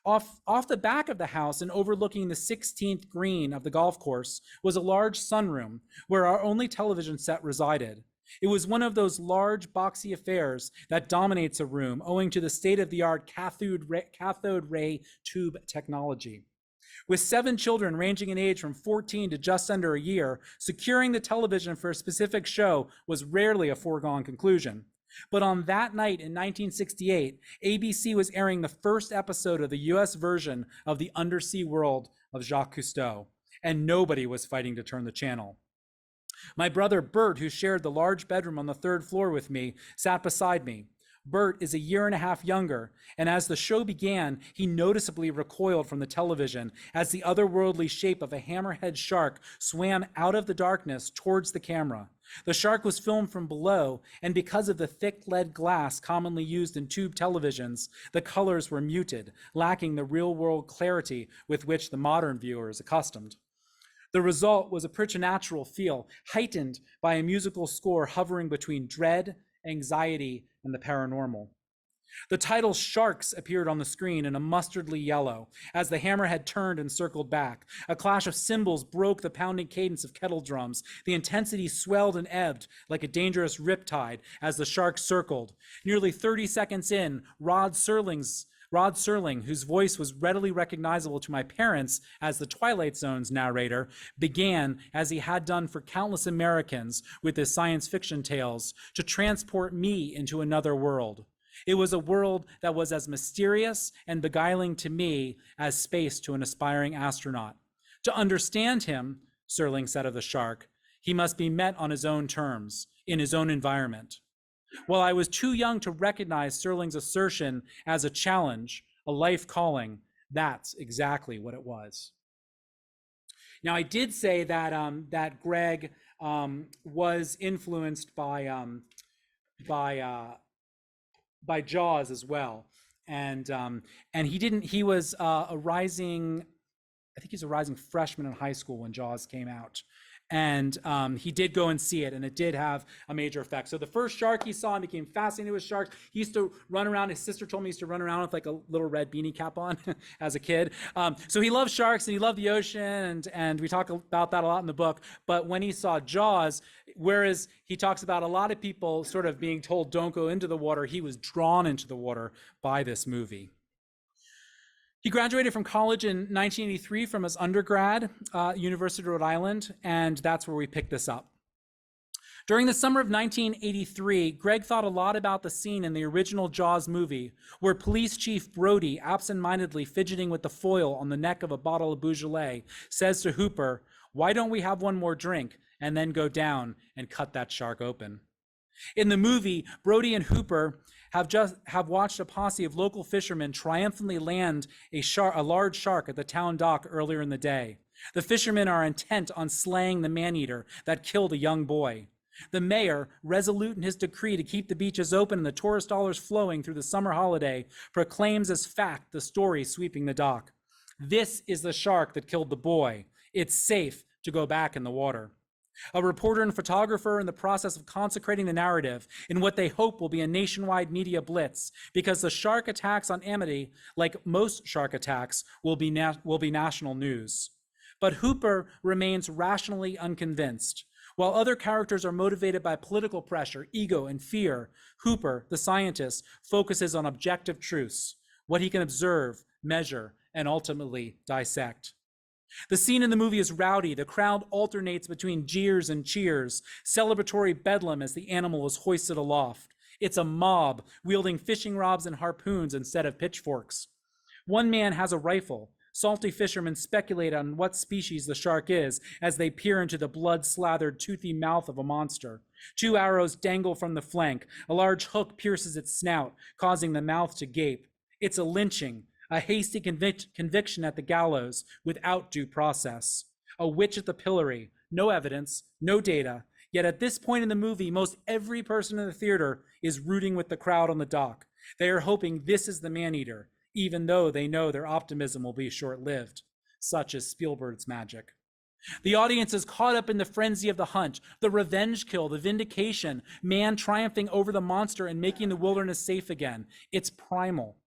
[SPEAKER 2] Off the back of the house and overlooking the 16th green of the golf course was a large sunroom where our only television set resided. It was one of those large boxy affairs that dominates a room owing to the state-of-the-art cathode ray tube technology. With 7 children ranging in age from 14 to just under a year, securing the television for a specific show was rarely a foregone conclusion. But on that night in 1968, ABC was airing the first episode of the US version of The Undersea World of Jacques Cousteau, and nobody was fighting to turn the channel. My brother Bert, who shared the large bedroom on the 3rd floor with me, sat beside me. Bert is a year and a half younger, and as the show began, he noticeably recoiled from the television as the otherworldly shape of a hammerhead shark swam out of the darkness towards the camera. The shark was filmed from below, and because of the thick lead glass commonly used in tube televisions, the colors were muted, lacking the real-world clarity with which the modern viewer is accustomed. The result was a preternatural feel, heightened by a musical score hovering between dread, anxiety, and the paranormal. The title Sharks appeared on the screen in a mustardly yellow as the hammerhead turned and circled back. A clash of cymbals broke the pounding cadence of kettle drums. The intensity swelled and ebbed like a dangerous riptide as the shark circled. Nearly 30 seconds in, Rod Serling, whose voice was readily recognizable to my parents as the Twilight Zone's narrator, began, as he had done for countless Americans with his science fiction tales, to transport me into another world. It was a world that was as mysterious and beguiling to me as space to an aspiring astronaut. To understand him, Serling said of the shark, he must be met on his own terms, in his own environment. While I was too young to recognize Serling's assertion as a challenge, a life calling, that's exactly what it was. Now, I did say that that Greg was influenced by Jaws as well, and he was a rising freshman in high school when Jaws came out. And he did go and see it, and it did have a major effect. So the first shark he saw and became fascinated with sharks. He used to run around. His sister told me he used to run around with like a little red beanie cap on as a kid. So he loved sharks and he loved the ocean, and we talk about that a lot in the book. But when he saw Jaws, whereas he talks about a lot of people sort of being told don't go into the water, he was drawn into the water by this movie. He graduated from college in 1983 from his undergrad, University of Rhode Island, and that's where we picked this up. During the summer of 1983, Greg thought a lot about the scene in the original Jaws movie where Police Chief Brody, absentmindedly fidgeting with the foil on the neck of a bottle of Beaujolais, says to Hooper, "Why don't we have one more drink and then go down and cut that shark open?" In the movie, Brody and Hooper have watched a posse of local fishermen triumphantly land a large shark at the town dock earlier in the day. The fishermen are intent on slaying the man-eater that killed a young boy. The mayor, resolute in his decree to keep the beaches open and the tourist dollars flowing through the summer holiday, proclaims as fact the story sweeping the dock. This is the shark that killed the boy. It's safe to go back in the water. A reporter and photographer in the process of consecrating the narrative in what they hope will be a nationwide media blitz, because the shark attacks on Amity, like most shark attacks, will be national news. But Hooper remains rationally unconvinced. While other characters are motivated by political pressure, ego, and fear, Hooper, the scientist, focuses on objective truths, what he can observe, measure, and ultimately dissect. The scene in the movie is rowdy. The crowd alternates between jeers and cheers, celebratory bedlam as the animal is hoisted aloft. It's a mob wielding fishing rods and harpoons instead of pitchforks. One man has a rifle. Salty fishermen speculate on what species the shark is as they peer into the blood-slathered, toothy mouth of a monster. 2 arrows dangle from the flank. A large hook pierces its snout, causing the mouth to gape. It's a lynching, a hasty conviction at the gallows without due process. A witch at the pillory, no evidence, no data. Yet at this point in the movie, most every person in the theater is rooting with the crowd on the dock. They are hoping this is the man-eater, even though they know their optimism will be short-lived. Such is Spielberg's magic. The audience is caught up in the frenzy of the hunt, the revenge kill, the vindication, man triumphing over the monster and making the wilderness safe again. It's primal.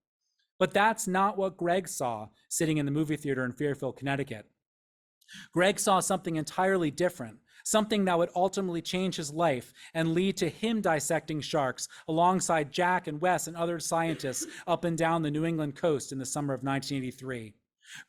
[SPEAKER 2] But that's not what Greg saw sitting in the movie theater in Fairfield, Connecticut. Greg saw something entirely different, something that would ultimately change his life and lead to him dissecting sharks alongside Jack and Wes and other scientists up and down the New England coast in the summer of 1983.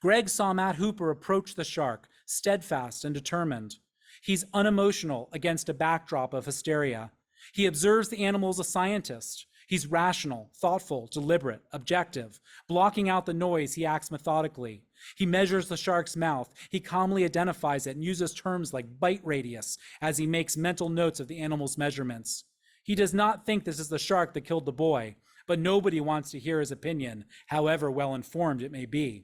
[SPEAKER 2] Greg saw Matt Hooper approach the shark, steadfast and determined. He's unemotional against a backdrop of hysteria. He observes the animal as a scientist. He's rational, thoughtful, deliberate, objective. Blocking out the noise, he acts methodically. He measures the shark's mouth. He calmly identifies it and uses terms like bite radius as he makes mental notes of the animal's measurements. He does not think this is the shark that killed the boy, but nobody wants to hear his opinion, however well-informed it may be.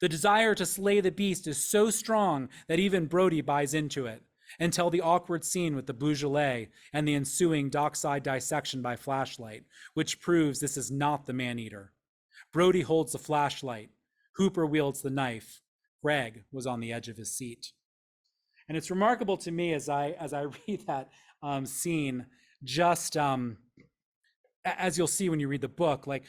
[SPEAKER 2] The desire to slay the beast is so strong that even Brody buys into it, until the awkward scene with the Beaujolais and the ensuing dockside dissection by flashlight, which proves this is not the man-eater. Brody holds the flashlight. Hooper wields the knife. Greg was on the edge of his seat. And it's remarkable to me as I read that scene, just as you'll see when you read the book, like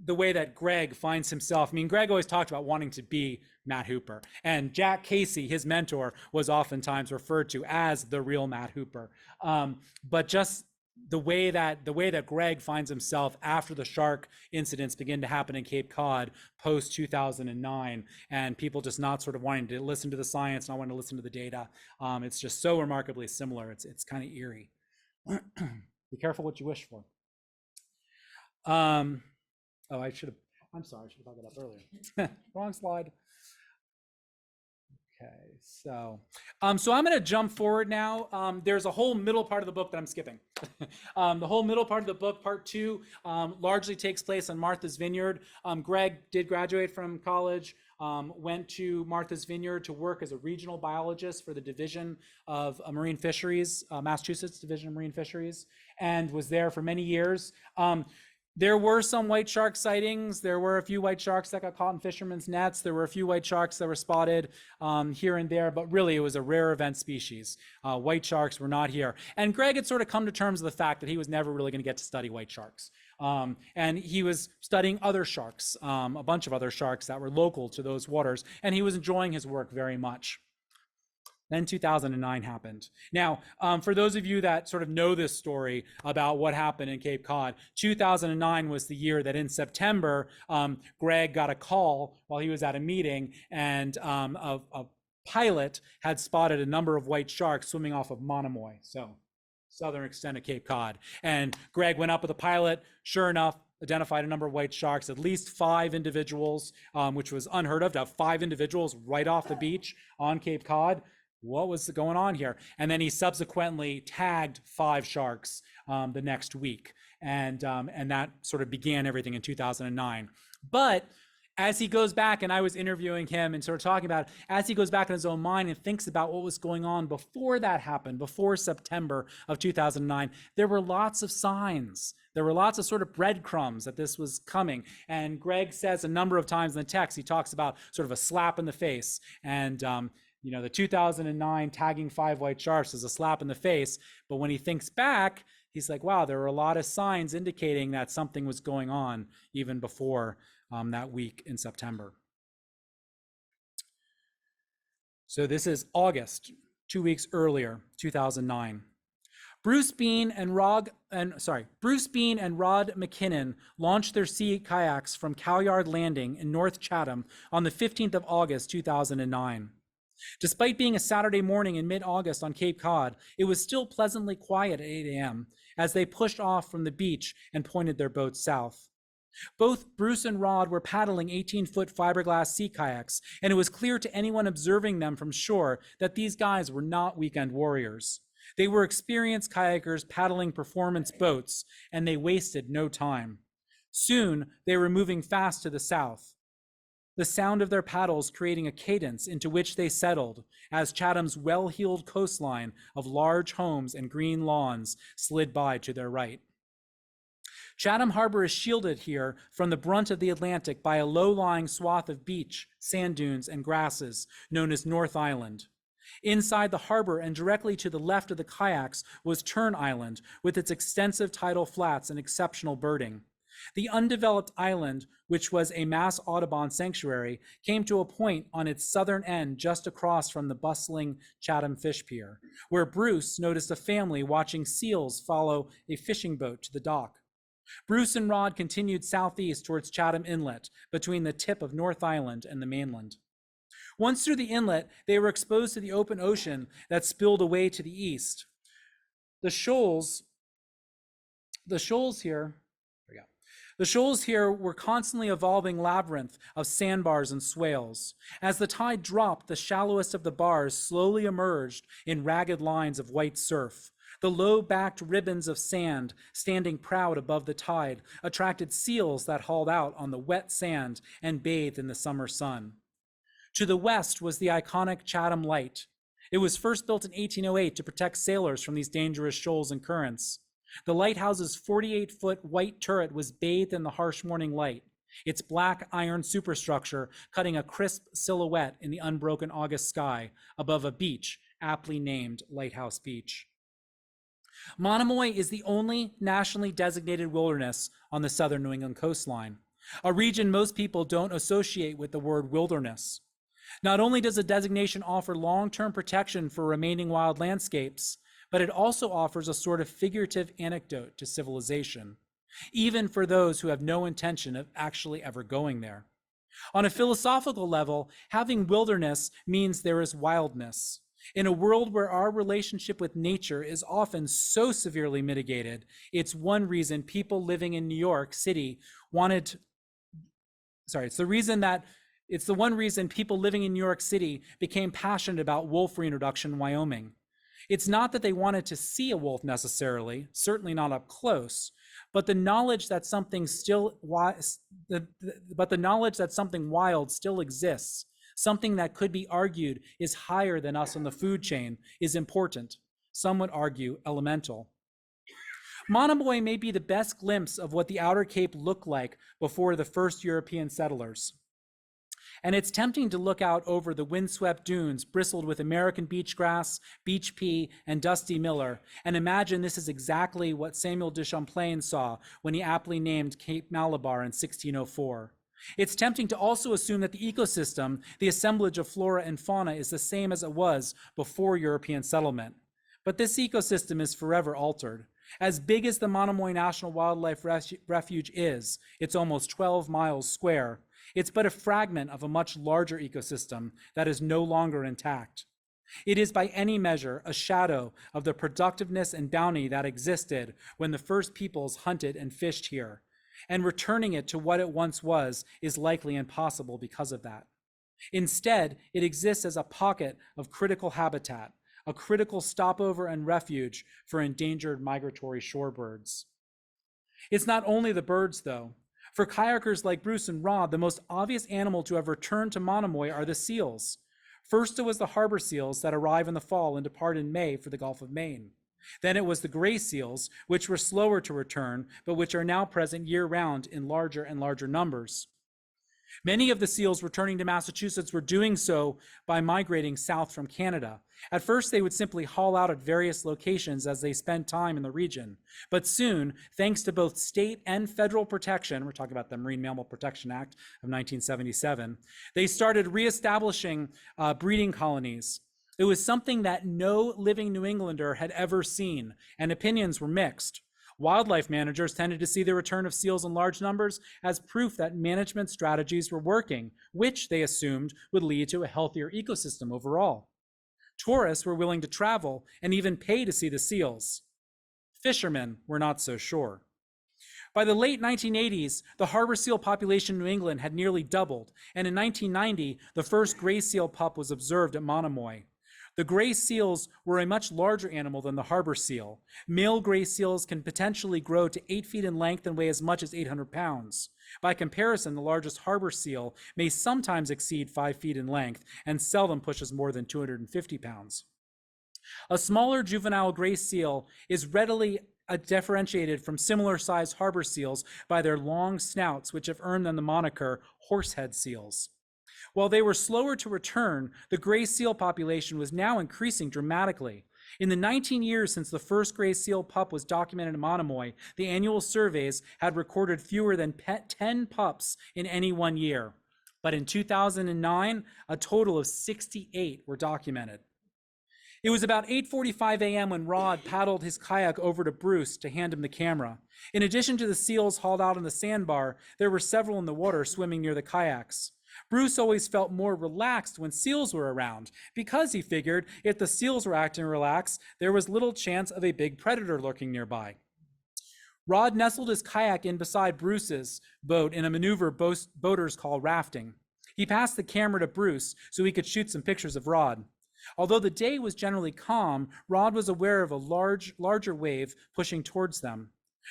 [SPEAKER 2] the way that Greg finds himself. I mean, Greg always talked about wanting to be Matt Hooper, and Jack Casey, his mentor, was oftentimes referred to as the real Matt Hooper. But just the way that Greg finds himself after the shark incidents begin to happen in Cape Cod post 2009, and people just not sort of wanting to listen to the science, not wanting to listen to the data. It's just so remarkably similar. It's kind of eerie. Be careful what you wish for. Oh, I'm sorry, I should have brought that up earlier. Wrong slide. Okay, so I'm going to jump forward now. There's a whole middle part of the book that I'm skipping. The whole middle part of the book, part 2, largely takes place on Martha's Vineyard. Greg did graduate from college, went to Martha's Vineyard to work as a regional biologist for the Division of Marine Fisheries, Massachusetts Division of Marine Fisheries, and was there for many years. There were some white shark sightings. There were a few white sharks that got caught in fishermen's nets. There were a few white sharks that were spotted here and there, but really it was a rare event species. White sharks were not here. And Greg had sort of come to terms with the fact that he was never really going to get to study white sharks. And he was studying other sharks, a bunch of other sharks that were local to those waters, and he was enjoying his work very much. Then 2009 happened. Now, for those of you that sort of know this story about what happened in Cape Cod, 2009 was the year that in September, Greg got a call while he was at a meeting, and a pilot had spotted a number of white sharks swimming off of Monomoy, so southern extent of Cape Cod. And Greg went up with the pilot. Sure enough, identified a number of white sharks, at least 5 individuals, which was unheard of, to have 5 individuals right off the beach on Cape Cod. What was going on here? And then he subsequently tagged 5 sharks the next week. And that sort of began everything in 2009. But as he goes back, and I was interviewing him and sort of talking about it, as he goes back in his own mind and thinks about what was going on before that happened, before September of 2009, there were lots of signs. There were lots of sort of breadcrumbs that this was coming. And Greg says a number of times in the text, he talks about sort of a slap in the face. And you know, the 2009 tagging 5 white sharks is a slap in the face. But when he thinks back, he's like, wow, there were a lot of signs indicating that something was going on even before that week in September. So this is August, 2 weeks earlier, 2009. Bruce Bean and Rod McKinnon launched their sea kayaks from Calyard Landing in North Chatham on the 15th of August, 2009. Despite being a Saturday morning in mid-August on Cape Cod, it was still pleasantly quiet at 8 a.m. as they pushed off from the beach and pointed their boats south. Both Bruce and Rod were paddling 18-foot fiberglass sea kayaks, and it was clear to anyone observing them from shore that these guys were not weekend warriors. They were experienced kayakers paddling performance boats, and they wasted no time. Soon, they were moving fast to the south, the sound of their paddles creating a cadence into which they settled as Chatham's well-heeled coastline of large homes and green lawns slid by to their right. Chatham Harbor is shielded here from the brunt of the Atlantic by a low-lying swath of beach, sand dunes, and grasses known as North Island. Inside the harbor and directly to the left of the kayaks was Turn Island with its extensive tidal flats and exceptional birding. The undeveloped island, which was a mass Audubon sanctuary, came to a point on its southern end just across from the bustling Chatham Fish Pier, where Bruce noticed a family watching seals follow a fishing boat to the dock. Bruce and Rod continued southeast towards Chatham Inlet, between the tip of North Island and the mainland. Once through the inlet, they were exposed to the open ocean that spilled away to the east. The shoals here were constantly evolving labyrinth of sandbars and swales. As the tide dropped, the shallowest of the bars slowly emerged in ragged lines of white surf. The low-backed ribbons of sand, standing proud above the tide, attracted seals that hauled out on the wet sand and bathed in the summer sun. To the west was the iconic Chatham Light. It was first built in 1808 to protect sailors from these dangerous shoals and currents. The lighthouse's 48-foot white turret was bathed in the harsh morning light, its black iron superstructure cutting a crisp silhouette in the unbroken August sky above a beach aptly named Lighthouse Beach. Monomoy is the only nationally designated wilderness on the southern New England coastline, a region most people don't associate with the word wilderness. Not only does the designation offer long-term protection for remaining wild landscapes, but it also offers a sort of figurative antidote to civilization, even for those who have no intention of actually ever going there. On a philosophical level, having wilderness means there is wildness. In a world where our relationship with nature is often so severely mitigated, it's the one reason people living in New York City became passionate about wolf reintroduction in Wyoming. It's not that they wanted to see a wolf necessarily, certainly not up close, but the knowledge that something wild still exists, something that could be argued is higher than us on the food chain, is important. Some would argue elemental. Monomoy may be the best glimpse of what the Outer Cape looked like before the first European settlers. And it's tempting to look out over the windswept dunes bristled with American beach grass, beach pea, and dusty miller, and imagine this is exactly what Samuel de Champlain saw when he aptly named Cape Malabar in 1604. It's tempting to also assume that the ecosystem, the assemblage of flora and fauna, is the same as it was before European settlement. But this ecosystem is forever altered. As big as the Monomoy National Wildlife Refuge is, it's almost 12 miles square. It's but a fragment of a much larger ecosystem that is no longer intact. It is by any measure a shadow of the productiveness and bounty that existed when the first peoples hunted and fished here, and returning it to what it once was is likely impossible because of that. Instead, it exists as a pocket of critical habitat, a critical stopover and refuge for endangered migratory shorebirds. It's not only the birds, though. For kayakers like Bruce and Rod, the most obvious animal to have returned to Monomoy are the seals. First, it was the harbor seals that arrive in the fall and depart in May for the Gulf of Maine. Then it was the gray seals, which were slower to return, but which are now present year-round in larger and larger numbers. Many of the seals returning to Massachusetts were doing so by migrating south from Canada. At first, they would simply haul out at various locations as they spent time in the region. But soon, thanks to both state and federal protection, we're talking about the Marine Mammal Protection Act of 1977, they started reestablishing breeding colonies It was something that no living New Englander had ever seen, and opinions were mixed. Wildlife managers tended to see the return of seals in large numbers as proof that management strategies were working, which they assumed would lead to a healthier ecosystem overall. Tourists were willing to travel and even pay to see the seals. Fishermen were not so sure. By the late 1980s, the harbor seal population in New England had nearly doubled, and in 1990, the first gray seal pup was observed at Monomoy. The gray seals were a much larger animal than the harbor seal. Male gray seals can potentially grow to 8 feet in length and weigh as much as 800 pounds. By comparison, the largest harbor seal may sometimes exceed 5 feet in length and seldom pushes more than 250 pounds. A smaller juvenile gray seal is readily differentiated from similar-sized harbor seals by their long snouts, which have earned them the moniker horsehead seals. While they were slower to return, the gray seal population was now increasing dramatically. In the 19 years since the first gray seal pup was documented in Monomoy, the annual surveys had recorded fewer than 10 pups in any one year. But in 2009, a total of 68 were documented. It was about 8:45 a.m. when Rod paddled his kayak over to Bruce to hand him the camera. In addition to the seals hauled out on the sandbar, there were several in the water swimming near the kayaks. Bruce always felt more relaxed when seals were around, because he figured if the seals were acting relaxed, there was little chance of a big predator lurking nearby. Rod nestled his kayak in beside Bruce's boat in a maneuver boaters call rafting. He passed the camera to Bruce so he could shoot some pictures of Rod. Although the day was generally calm, Rod was aware of a larger wave pushing towards them.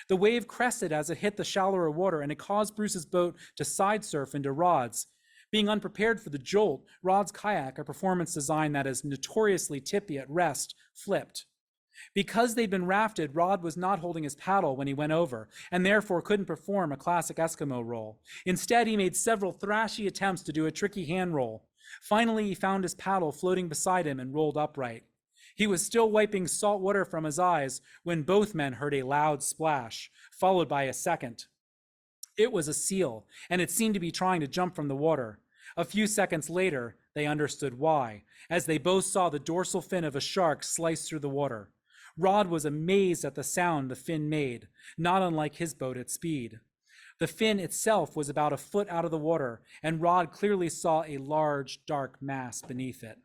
[SPEAKER 2] The wave crested as it hit the shallower water, and it caused Bruce's boat to side surf into Rod's. Being unprepared for the jolt, Rod's kayak, a performance design that is notoriously tippy at rest, flipped. Because they'd been rafted, Rod was not holding his paddle when he went over, and therefore couldn't perform a classic Eskimo roll. Instead, he made several thrashy attempts to do a tricky hand roll. Finally, he found his paddle floating beside him and rolled upright. He was still wiping salt water from his eyes when both men heard a loud splash, followed by a second. It was a seal, and it seemed to be trying to jump from the water. A few seconds later, they understood why, as they both saw the dorsal fin of a shark slice through the water. Rod was amazed at the sound the fin made, not unlike his boat at speed. The fin itself was about a foot out of the water, and Rod clearly saw a large, dark mass beneath it.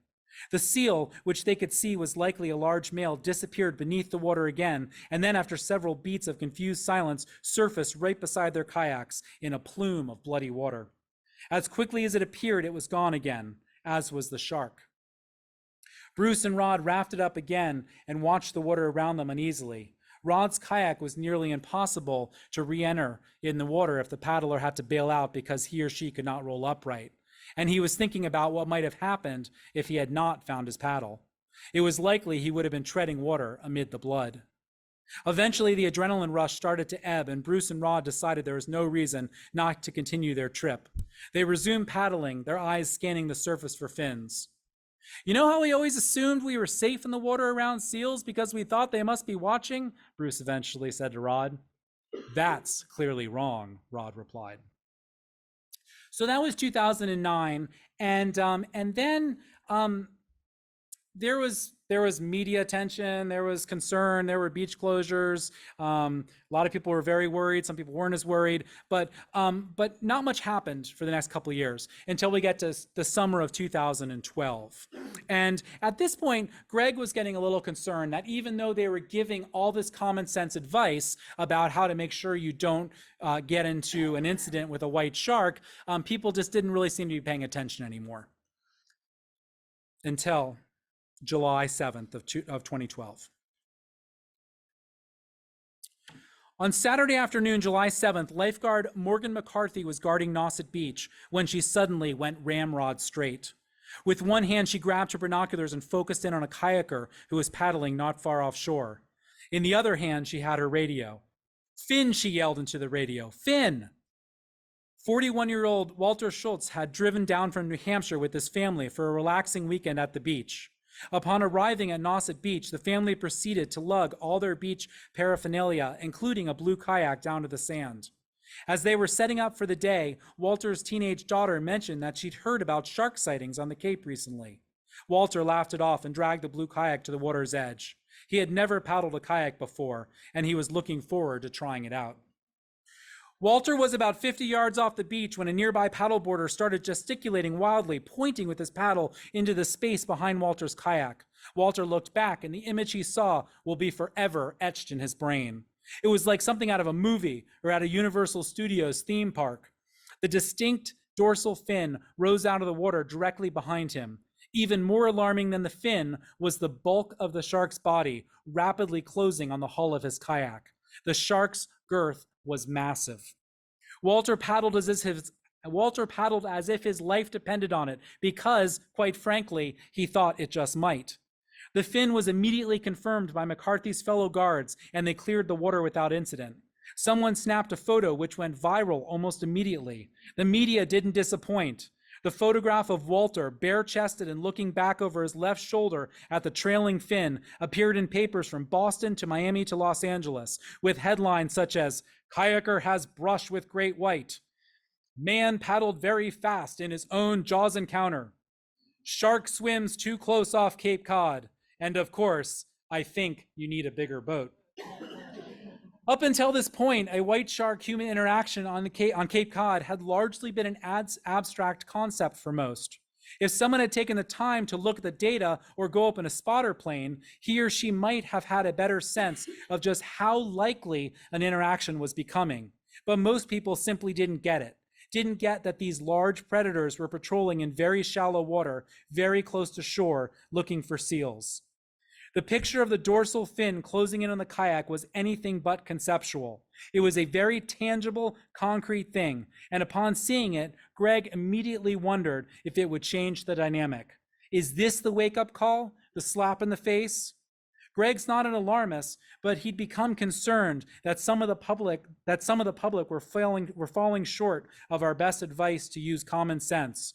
[SPEAKER 2] The seal, which they could see was likely a large male, disappeared beneath the water again, and then after several beats of confused silence, surfaced right beside their kayaks in a plume of bloody water. As quickly as it appeared, it was gone again, as was the shark. Bruce and Rod rafted up again and watched the water around them uneasily. Rod's kayak was nearly impossible to re-enter in the water if the paddler had to bail out because he or she could not roll upright. And he was thinking about what might have happened if he had not found his paddle. It was likely he would have been treading water amid the blood. Eventually, the adrenaline rush started to ebb, and Bruce and Rod decided there was no reason not to continue their trip. They resumed paddling, their eyes scanning the surface for fins. "You know how we always assumed we were safe in the water around seals because we thought they must be watching?" Bruce eventually said to Rod. "That's clearly wrong," Rod replied. So that was 2009, and then there was media attention, there was concern, there were beach closures. A lot of people were very worried. Some people weren't as worried, but not much happened for the next couple of years until we get to the summer of 2012. And at this point, Greg was getting a little concerned that even though they were giving all this common sense advice about how to make sure you don't get into an incident with a white shark, people just didn't really seem to be paying attention anymore until July 7th of 2012. On Saturday afternoon, July 7th, lifeguard Morgan McCarthy was guarding Nauset Beach when she suddenly went ramrod straight. With one hand, she grabbed her binoculars and focused in on a kayaker who was paddling not far offshore. In the other hand, she had her radio. "Finn," she yelled into the radio. "Finn!" 41-year-old Walter Schultz had driven down from New Hampshire with his family for a relaxing weekend at the beach. Upon arriving at Nauset Beach, the family proceeded to lug all their beach paraphernalia, including a blue kayak, down to the sand. As they were setting up for the day, Walter's teenage daughter mentioned that she'd heard about shark sightings on the Cape recently. Walter laughed it off and dragged the blue kayak to the water's edge. He had never paddled a kayak before, and he was looking forward to trying it out. Walter was about 50 yards off the beach when a nearby paddleboarder started gesticulating wildly, pointing with his paddle into the space behind Walter's kayak. Walter looked back, and the image he saw will be forever etched in his brain. It was like something out of a movie or at a Universal Studios theme park. The distinct dorsal fin rose out of the water directly behind him. Even more alarming than the fin was the bulk of the shark's body rapidly closing on the hull of his kayak. The shark's girth was massive. Walter paddled as if his life depended on it because, quite frankly, he thought it just might. The fin was immediately confirmed by McCarthy's fellow guards, and they cleared the water without incident. Someone snapped a photo which went viral almost immediately. The media didn't disappoint. The photograph of Walter, bare-chested and looking back over his left shoulder at the trailing fin, appeared in papers from Boston to Miami to Los Angeles, with headlines such as, "Kayaker has brushed with great white," "Man paddled very fast in his own Jaws encounter," "Shark swims too close off Cape Cod," and of course, "I think you need a bigger boat." Up until this point, a white shark-human interaction on Cape Cod had largely been an abstract concept for most. If someone had taken the time to look at the data or go up in a spotter plane, he or she might have had a better sense of just how likely an interaction was becoming. But most people simply didn't get that these large predators were patrolling in very shallow water, very close to shore, looking for seals. The picture of the dorsal fin closing in on the kayak was anything but conceptual. It was a very tangible, concrete thing, and upon seeing it, Greg immediately wondered if it would change the dynamic. Is this the wake-up call? The slap in the face? Greg's not an alarmist, but he'd become concerned that some of the public were falling short of our best advice to use common sense.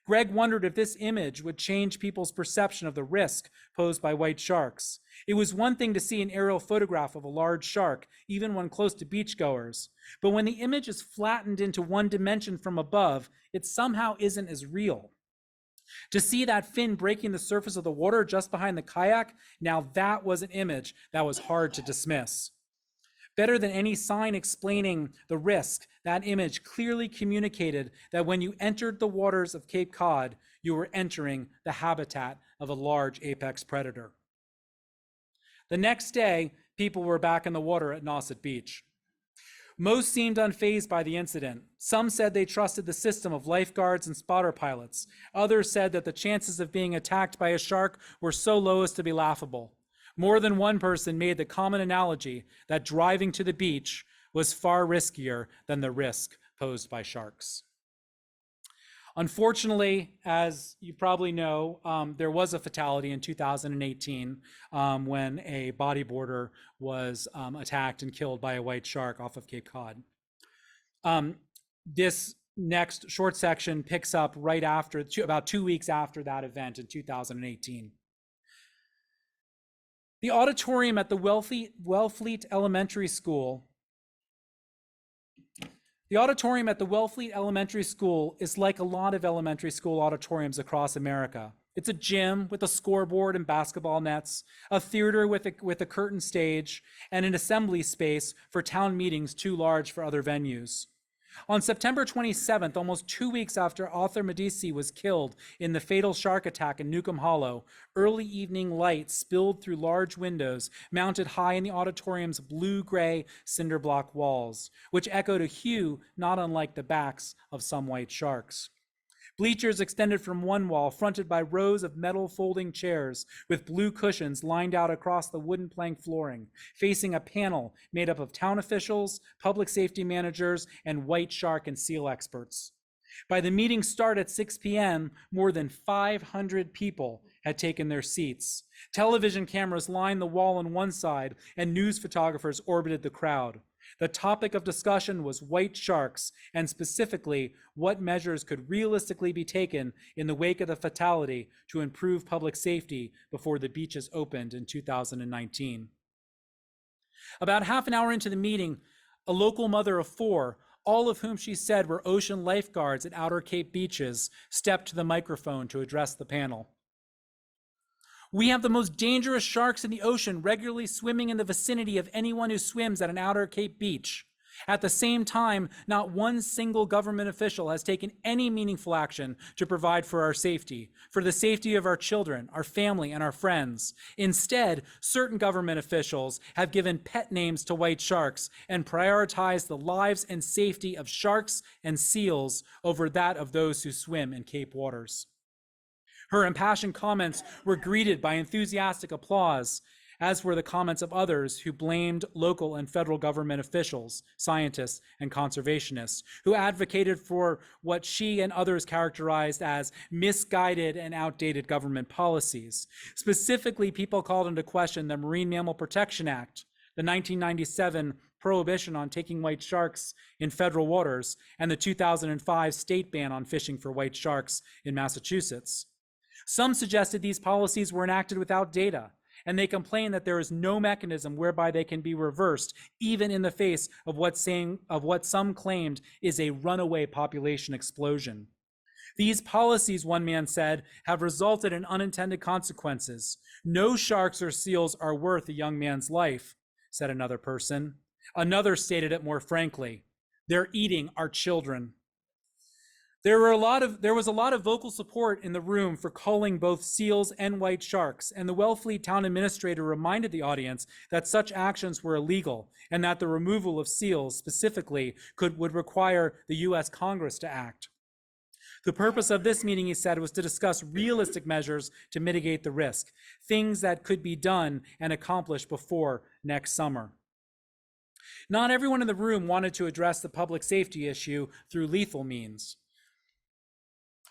[SPEAKER 2] Greg wondered if this image would change people's perception of the risk posed by white sharks. It was one thing to see an aerial photograph of a large shark, even when close to beachgoers, but when the image is flattened into one dimension from above, it somehow isn't as real. To see that fin breaking the surface of the water just behind the kayak, now that was an image that was hard to dismiss. Better than any sign explaining the risk, that image clearly communicated that when you entered the waters of Cape Cod, you were entering the habitat of a large apex predator. The next day, people were back in the water at Nauset Beach. Most seemed unfazed by the incident. Some said they trusted the system of lifeguards and spotter pilots. Others said that the chances of being attacked by a shark were so low as to be laughable. More than one person made the common analogy that driving to the beach was far riskier than the risk posed by sharks. Unfortunately, as you probably know, there was a fatality in 2018 when a bodyboarder was attacked and killed by a white shark off of Cape Cod. This next short section picks up right after, about 2 weeks after that event in 2018. The auditorium at the Wellfleet Elementary School. The auditorium at the Wellfleet Elementary School is like a lot of elementary school auditoriums across America. It's a gym with a scoreboard and basketball nets, a theater with a curtain stage, and an assembly space for town meetings too large for other venues. On September 27th, almost 2 weeks after Arthur Medici was killed in the fatal shark attack in Newcomb Hollow, early evening light spilled through large windows mounted high in the auditorium's blue-gray cinder block walls, which echoed a hue not unlike the backs of some white sharks. Bleachers extended from one wall, fronted by rows of metal folding chairs with blue cushions lined out across the wooden plank flooring, facing a panel made up of town officials, public safety managers, and white shark and seal experts. By the meeting start at 6 p.m., more than 500 people had taken their seats. Television cameras lined the wall on one side, and news photographers orbited the crowd. The topic of discussion was white sharks, and specifically, what measures could realistically be taken in the wake of the fatality to improve public safety before the beaches opened in 2019. About half an hour into the meeting, a local mother of 4, all of whom she said were ocean lifeguards at Outer Cape beaches, stepped to the microphone to address the panel. We have the most dangerous sharks in the ocean regularly swimming in the vicinity of anyone who swims at an outer Cape beach. At the same time, not one single government official has taken any meaningful action to provide for our safety, for the safety of our children, our family, and our friends. Instead, certain government officials have given pet names to white sharks and prioritized the lives and safety of sharks and seals over that of those who swim in Cape waters. Her impassioned comments were greeted by enthusiastic applause, as were the comments of others who blamed local and federal government officials, scientists, and conservationists, who advocated for what she and others characterized as misguided and outdated government policies. Specifically, people called into question the Marine Mammal Protection Act, the 1997 prohibition on taking white sharks in federal waters, and the 2005 state ban on fishing for white sharks in Massachusetts. Some suggested these policies were enacted without data, and they complained that there is no mechanism whereby they can be reversed, even in the face of what some claimed is a runaway population explosion. These policies, one man said, have resulted in unintended consequences. No sharks or seals are worth a young man's life, said another person. Another stated it more frankly. They're eating our children. There was a lot of vocal support in the room for culling both seals and white sharks, and the Wellfleet town administrator reminded the audience that such actions were illegal and that the removal of seals specifically would require the U.S. Congress to act. The purpose of this meeting, he said, was to discuss realistic measures to mitigate the risk, things that could be done and accomplished before next summer. Not everyone in the room wanted to address the public safety issue through lethal means.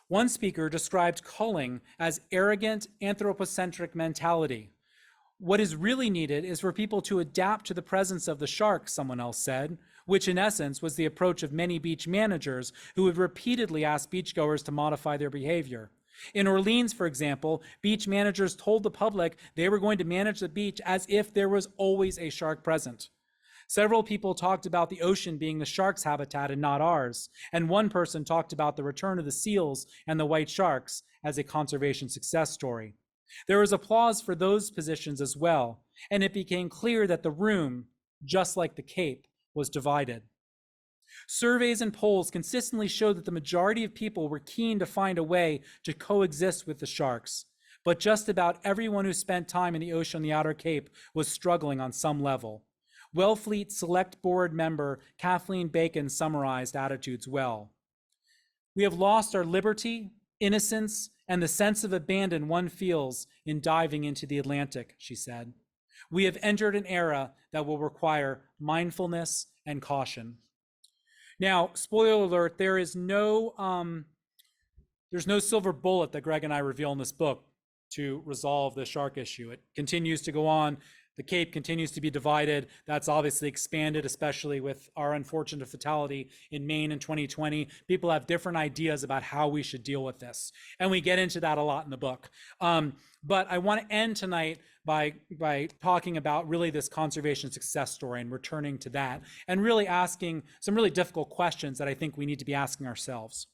[SPEAKER 2] One speaker described culling as arrogant, anthropocentric mentality. What is really needed is for people to adapt to the presence of the shark, someone else said, which in essence was the approach of many beach managers who would repeatedly ask beachgoers to modify their behavior. In Orleans, for example, beach managers told the public they were going to manage the beach as if there was always a shark present. Several people talked about the ocean being the shark's habitat and not ours, and one person talked about the return of the seals and the white sharks as a conservation success story. There was applause for those positions as well, and it became clear that the room, just like the Cape, was divided. Surveys and polls consistently showed that the majority of people were keen to find a way to coexist with the sharks, but just about everyone who spent time in the ocean on the Outer Cape was struggling on some level. Wellfleet Select Board member Kathleen Bacon summarized attitudes well. We have lost our liberty, innocence, and the sense of abandon one feels in diving into the Atlantic, she said. We have entered an era that will require mindfulness and caution. Now, spoiler alert, there's no silver bullet that Greg and I reveal in this book to resolve the shark issue. It continues to go on. The Cape continues to be divided. That's obviously expanded, especially with our unfortunate fatality in Maine in 2020. People have different ideas about how we should deal with this. And we get into that a lot in the book. But I want to end tonight by talking about really this conservation success story and returning to that and really asking some really difficult questions that I think we need to be asking ourselves.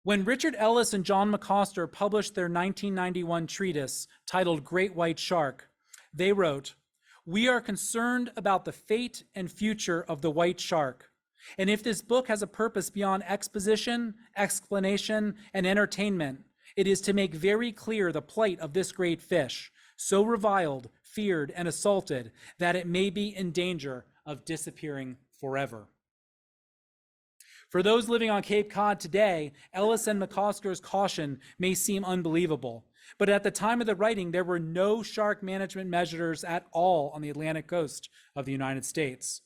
[SPEAKER 2] When Richard Ellis and John McCosker published their 1991 treatise titled Great White Shark, they wrote, "We are concerned about the fate and future of the white shark. And if this book has a purpose beyond exposition, explanation, and entertainment, it is to make very clear the plight of this great fish, so reviled, feared, and assaulted that it may be in danger of disappearing forever." For those living on Cape Cod today, Ellis and McCosker's caution may seem unbelievable, but at the time of the writing, there were no shark management measures at all on the Atlantic coast of the United States.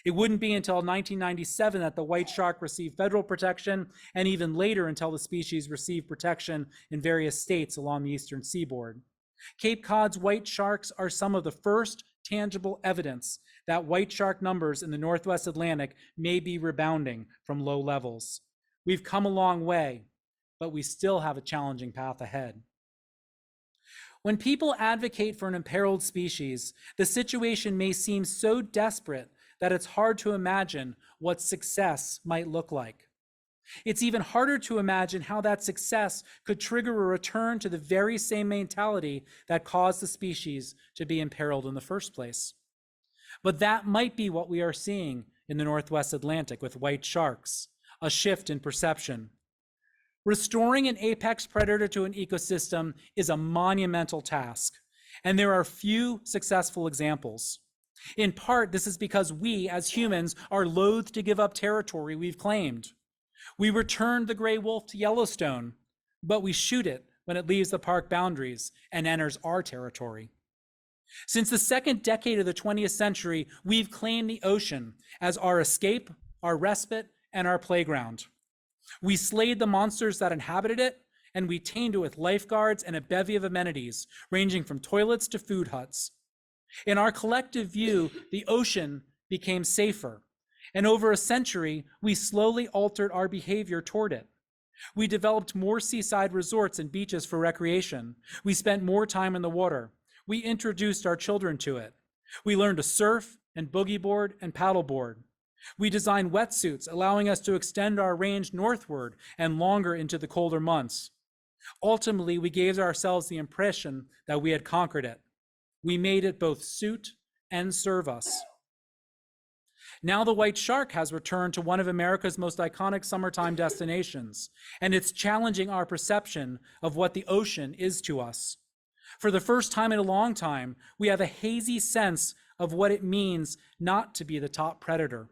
[SPEAKER 2] It wouldn't be until 1997 that the white shark received federal protection, and even later until the species received protection in various states along the eastern seaboard. Cape Cod's white sharks are some of the first tangible evidence that white shark numbers in the Northwest Atlantic may be rebounding from low levels. We've come a long way, but we still have a challenging path ahead. When people advocate for an imperiled species, the situation may seem so desperate that it's hard to imagine what success might look like. It's even harder to imagine how that success could trigger a return to the very same mentality that caused the species to be imperiled in the first place. But that might be what we are seeing in the Northwest Atlantic with white sharks, a shift in perception. Restoring an apex predator to an ecosystem is a monumental task, and there are few successful examples. In part, this is because we, as humans, are loath to give up territory we've claimed. We returned the gray wolf to Yellowstone, but we shoot it when it leaves the park boundaries and enters our territory. Since the second decade of the 20th century, we've claimed the ocean as our escape, our respite, and our playground. We slayed the monsters that inhabited it, and we tamed it with lifeguards and a bevy of amenities, ranging from toilets to food huts. In our collective view, the ocean became safer, and over a century, we slowly altered our behavior toward it. We developed more seaside resorts and beaches for recreation. We spent more time in the water. We introduced our children to it. We learned to surf and boogie board and paddleboard. We designed wetsuits, allowing us to extend our range northward and longer into the colder months. Ultimately, we gave ourselves the impression that we had conquered it. We made it both suit and serve us. Now the white shark has returned to one of America's most iconic summertime destinations, and it's challenging our perception of what the ocean is to us. For the first time in a long time, we have a hazy sense of what it means not to be the top predator.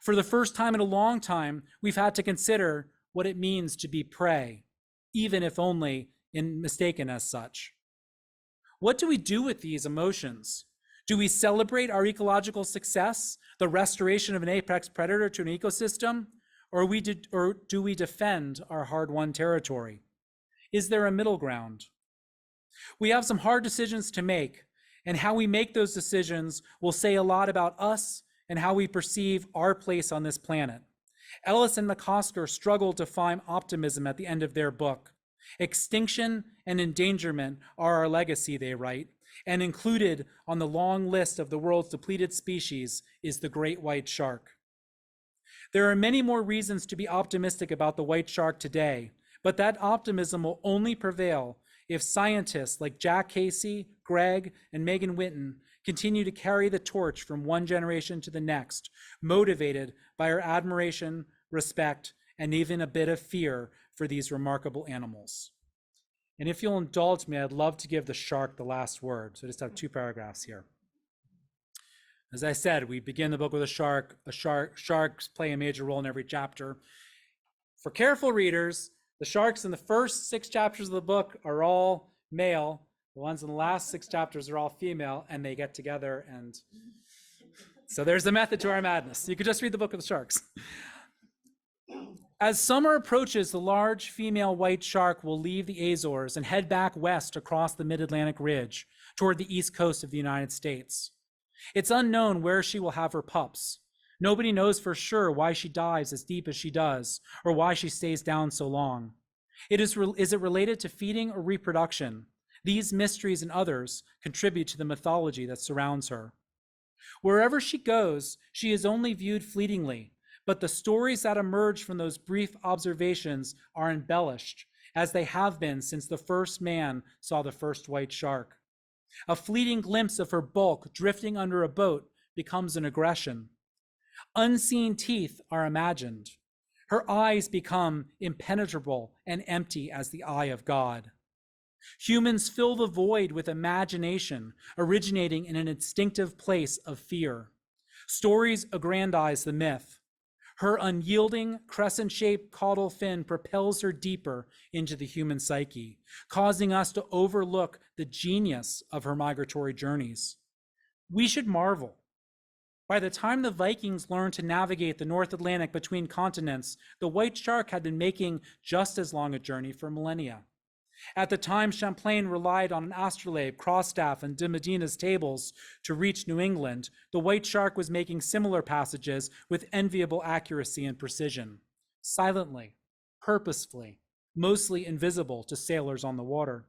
[SPEAKER 2] For the first time in a long time, we've had to consider what it means to be prey, even if only mistaken as such. What do we do with these emotions? Do we celebrate our ecological success, the restoration of an apex predator to an ecosystem, or do we defend our hard-won territory? Is there a middle ground? We have some hard decisions to make, and how we make those decisions will say a lot about us and how we perceive our place on this planet. Ellis and McCosker struggled to find optimism at the end of their book. Extinction and endangerment are our legacy, they write, and included on the long list of the world's depleted species is the great white shark. There are many more reasons to be optimistic about the white shark today, but that optimism will only prevail if scientists like Jack Casey, Greg, and Megan Whitten continue to carry the torch from one generation to the next, motivated by our admiration, respect, and even a bit of fear for these remarkable animals. And if you'll indulge me, I'd love to give the shark the last word. So I just have 2 paragraphs here. As I said, we begin the book with a shark. Sharks play a major role in every chapter. For careful readers, the sharks in the first 6 chapters of the book are all male. The ones in the last 6 chapters are all female, and they get together. And so there's the method to our madness. You could just read the book of the sharks. As summer approaches, the large female white shark will leave the Azores and head back west across the mid-Atlantic ridge toward the east coast of the United States. It's unknown where she will have her pups. Nobody knows for sure why she dives as deep as she does, or why she stays down so long. Is it related to feeding or reproduction? These mysteries and others contribute to the mythology that surrounds her. Wherever she goes, she is only viewed fleetingly, but the stories that emerge from those brief observations are embellished, as they have been since the first man saw the first white shark. A fleeting glimpse of her bulk drifting under a boat becomes an aggression. Unseen teeth are imagined. Her eyes become impenetrable and empty as the eye of God. Humans fill the void with imagination, originating in an instinctive place of fear. Stories aggrandize the myth. Her unyielding, crescent-shaped caudal fin propels her deeper into the human psyche, causing us to overlook the genius of her migratory journeys. We should marvel. By the time the Vikings learned to navigate the North Atlantic between continents, the white shark had been making just as long a journey for millennia. At the time, Champlain relied on an astrolabe, crossstaff, and de Medina's tables to reach New England. The white shark was making similar passages with enviable accuracy and precision, silently, purposefully, mostly invisible to sailors on the water.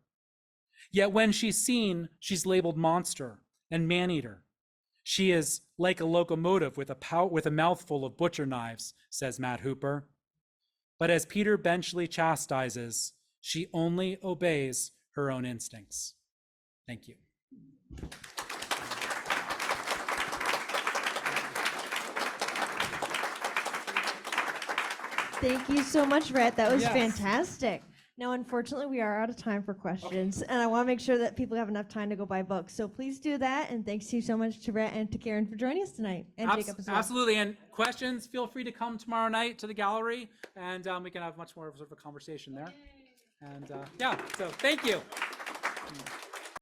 [SPEAKER 2] Yet when she's seen, she's labeled monster and man-eater. She is like a locomotive with a mouthful of butcher knives, says Matt Hooper. But as Peter Benchley chastises, she only obeys her own instincts. Thank you.
[SPEAKER 3] Thank you so much, Ret. That was
[SPEAKER 2] Yes.
[SPEAKER 3] fantastic. Now, unfortunately, we are out of time for questions, and I want to make sure that people have enough time to go buy books. So please do that, and thanks to you so much to Ret and to Karen for joining us tonight, and Jacob as well.
[SPEAKER 2] Absolutely. And questions, feel free to come tomorrow night to the gallery, and we can have much more of a conversation there. And yeah, so thank you.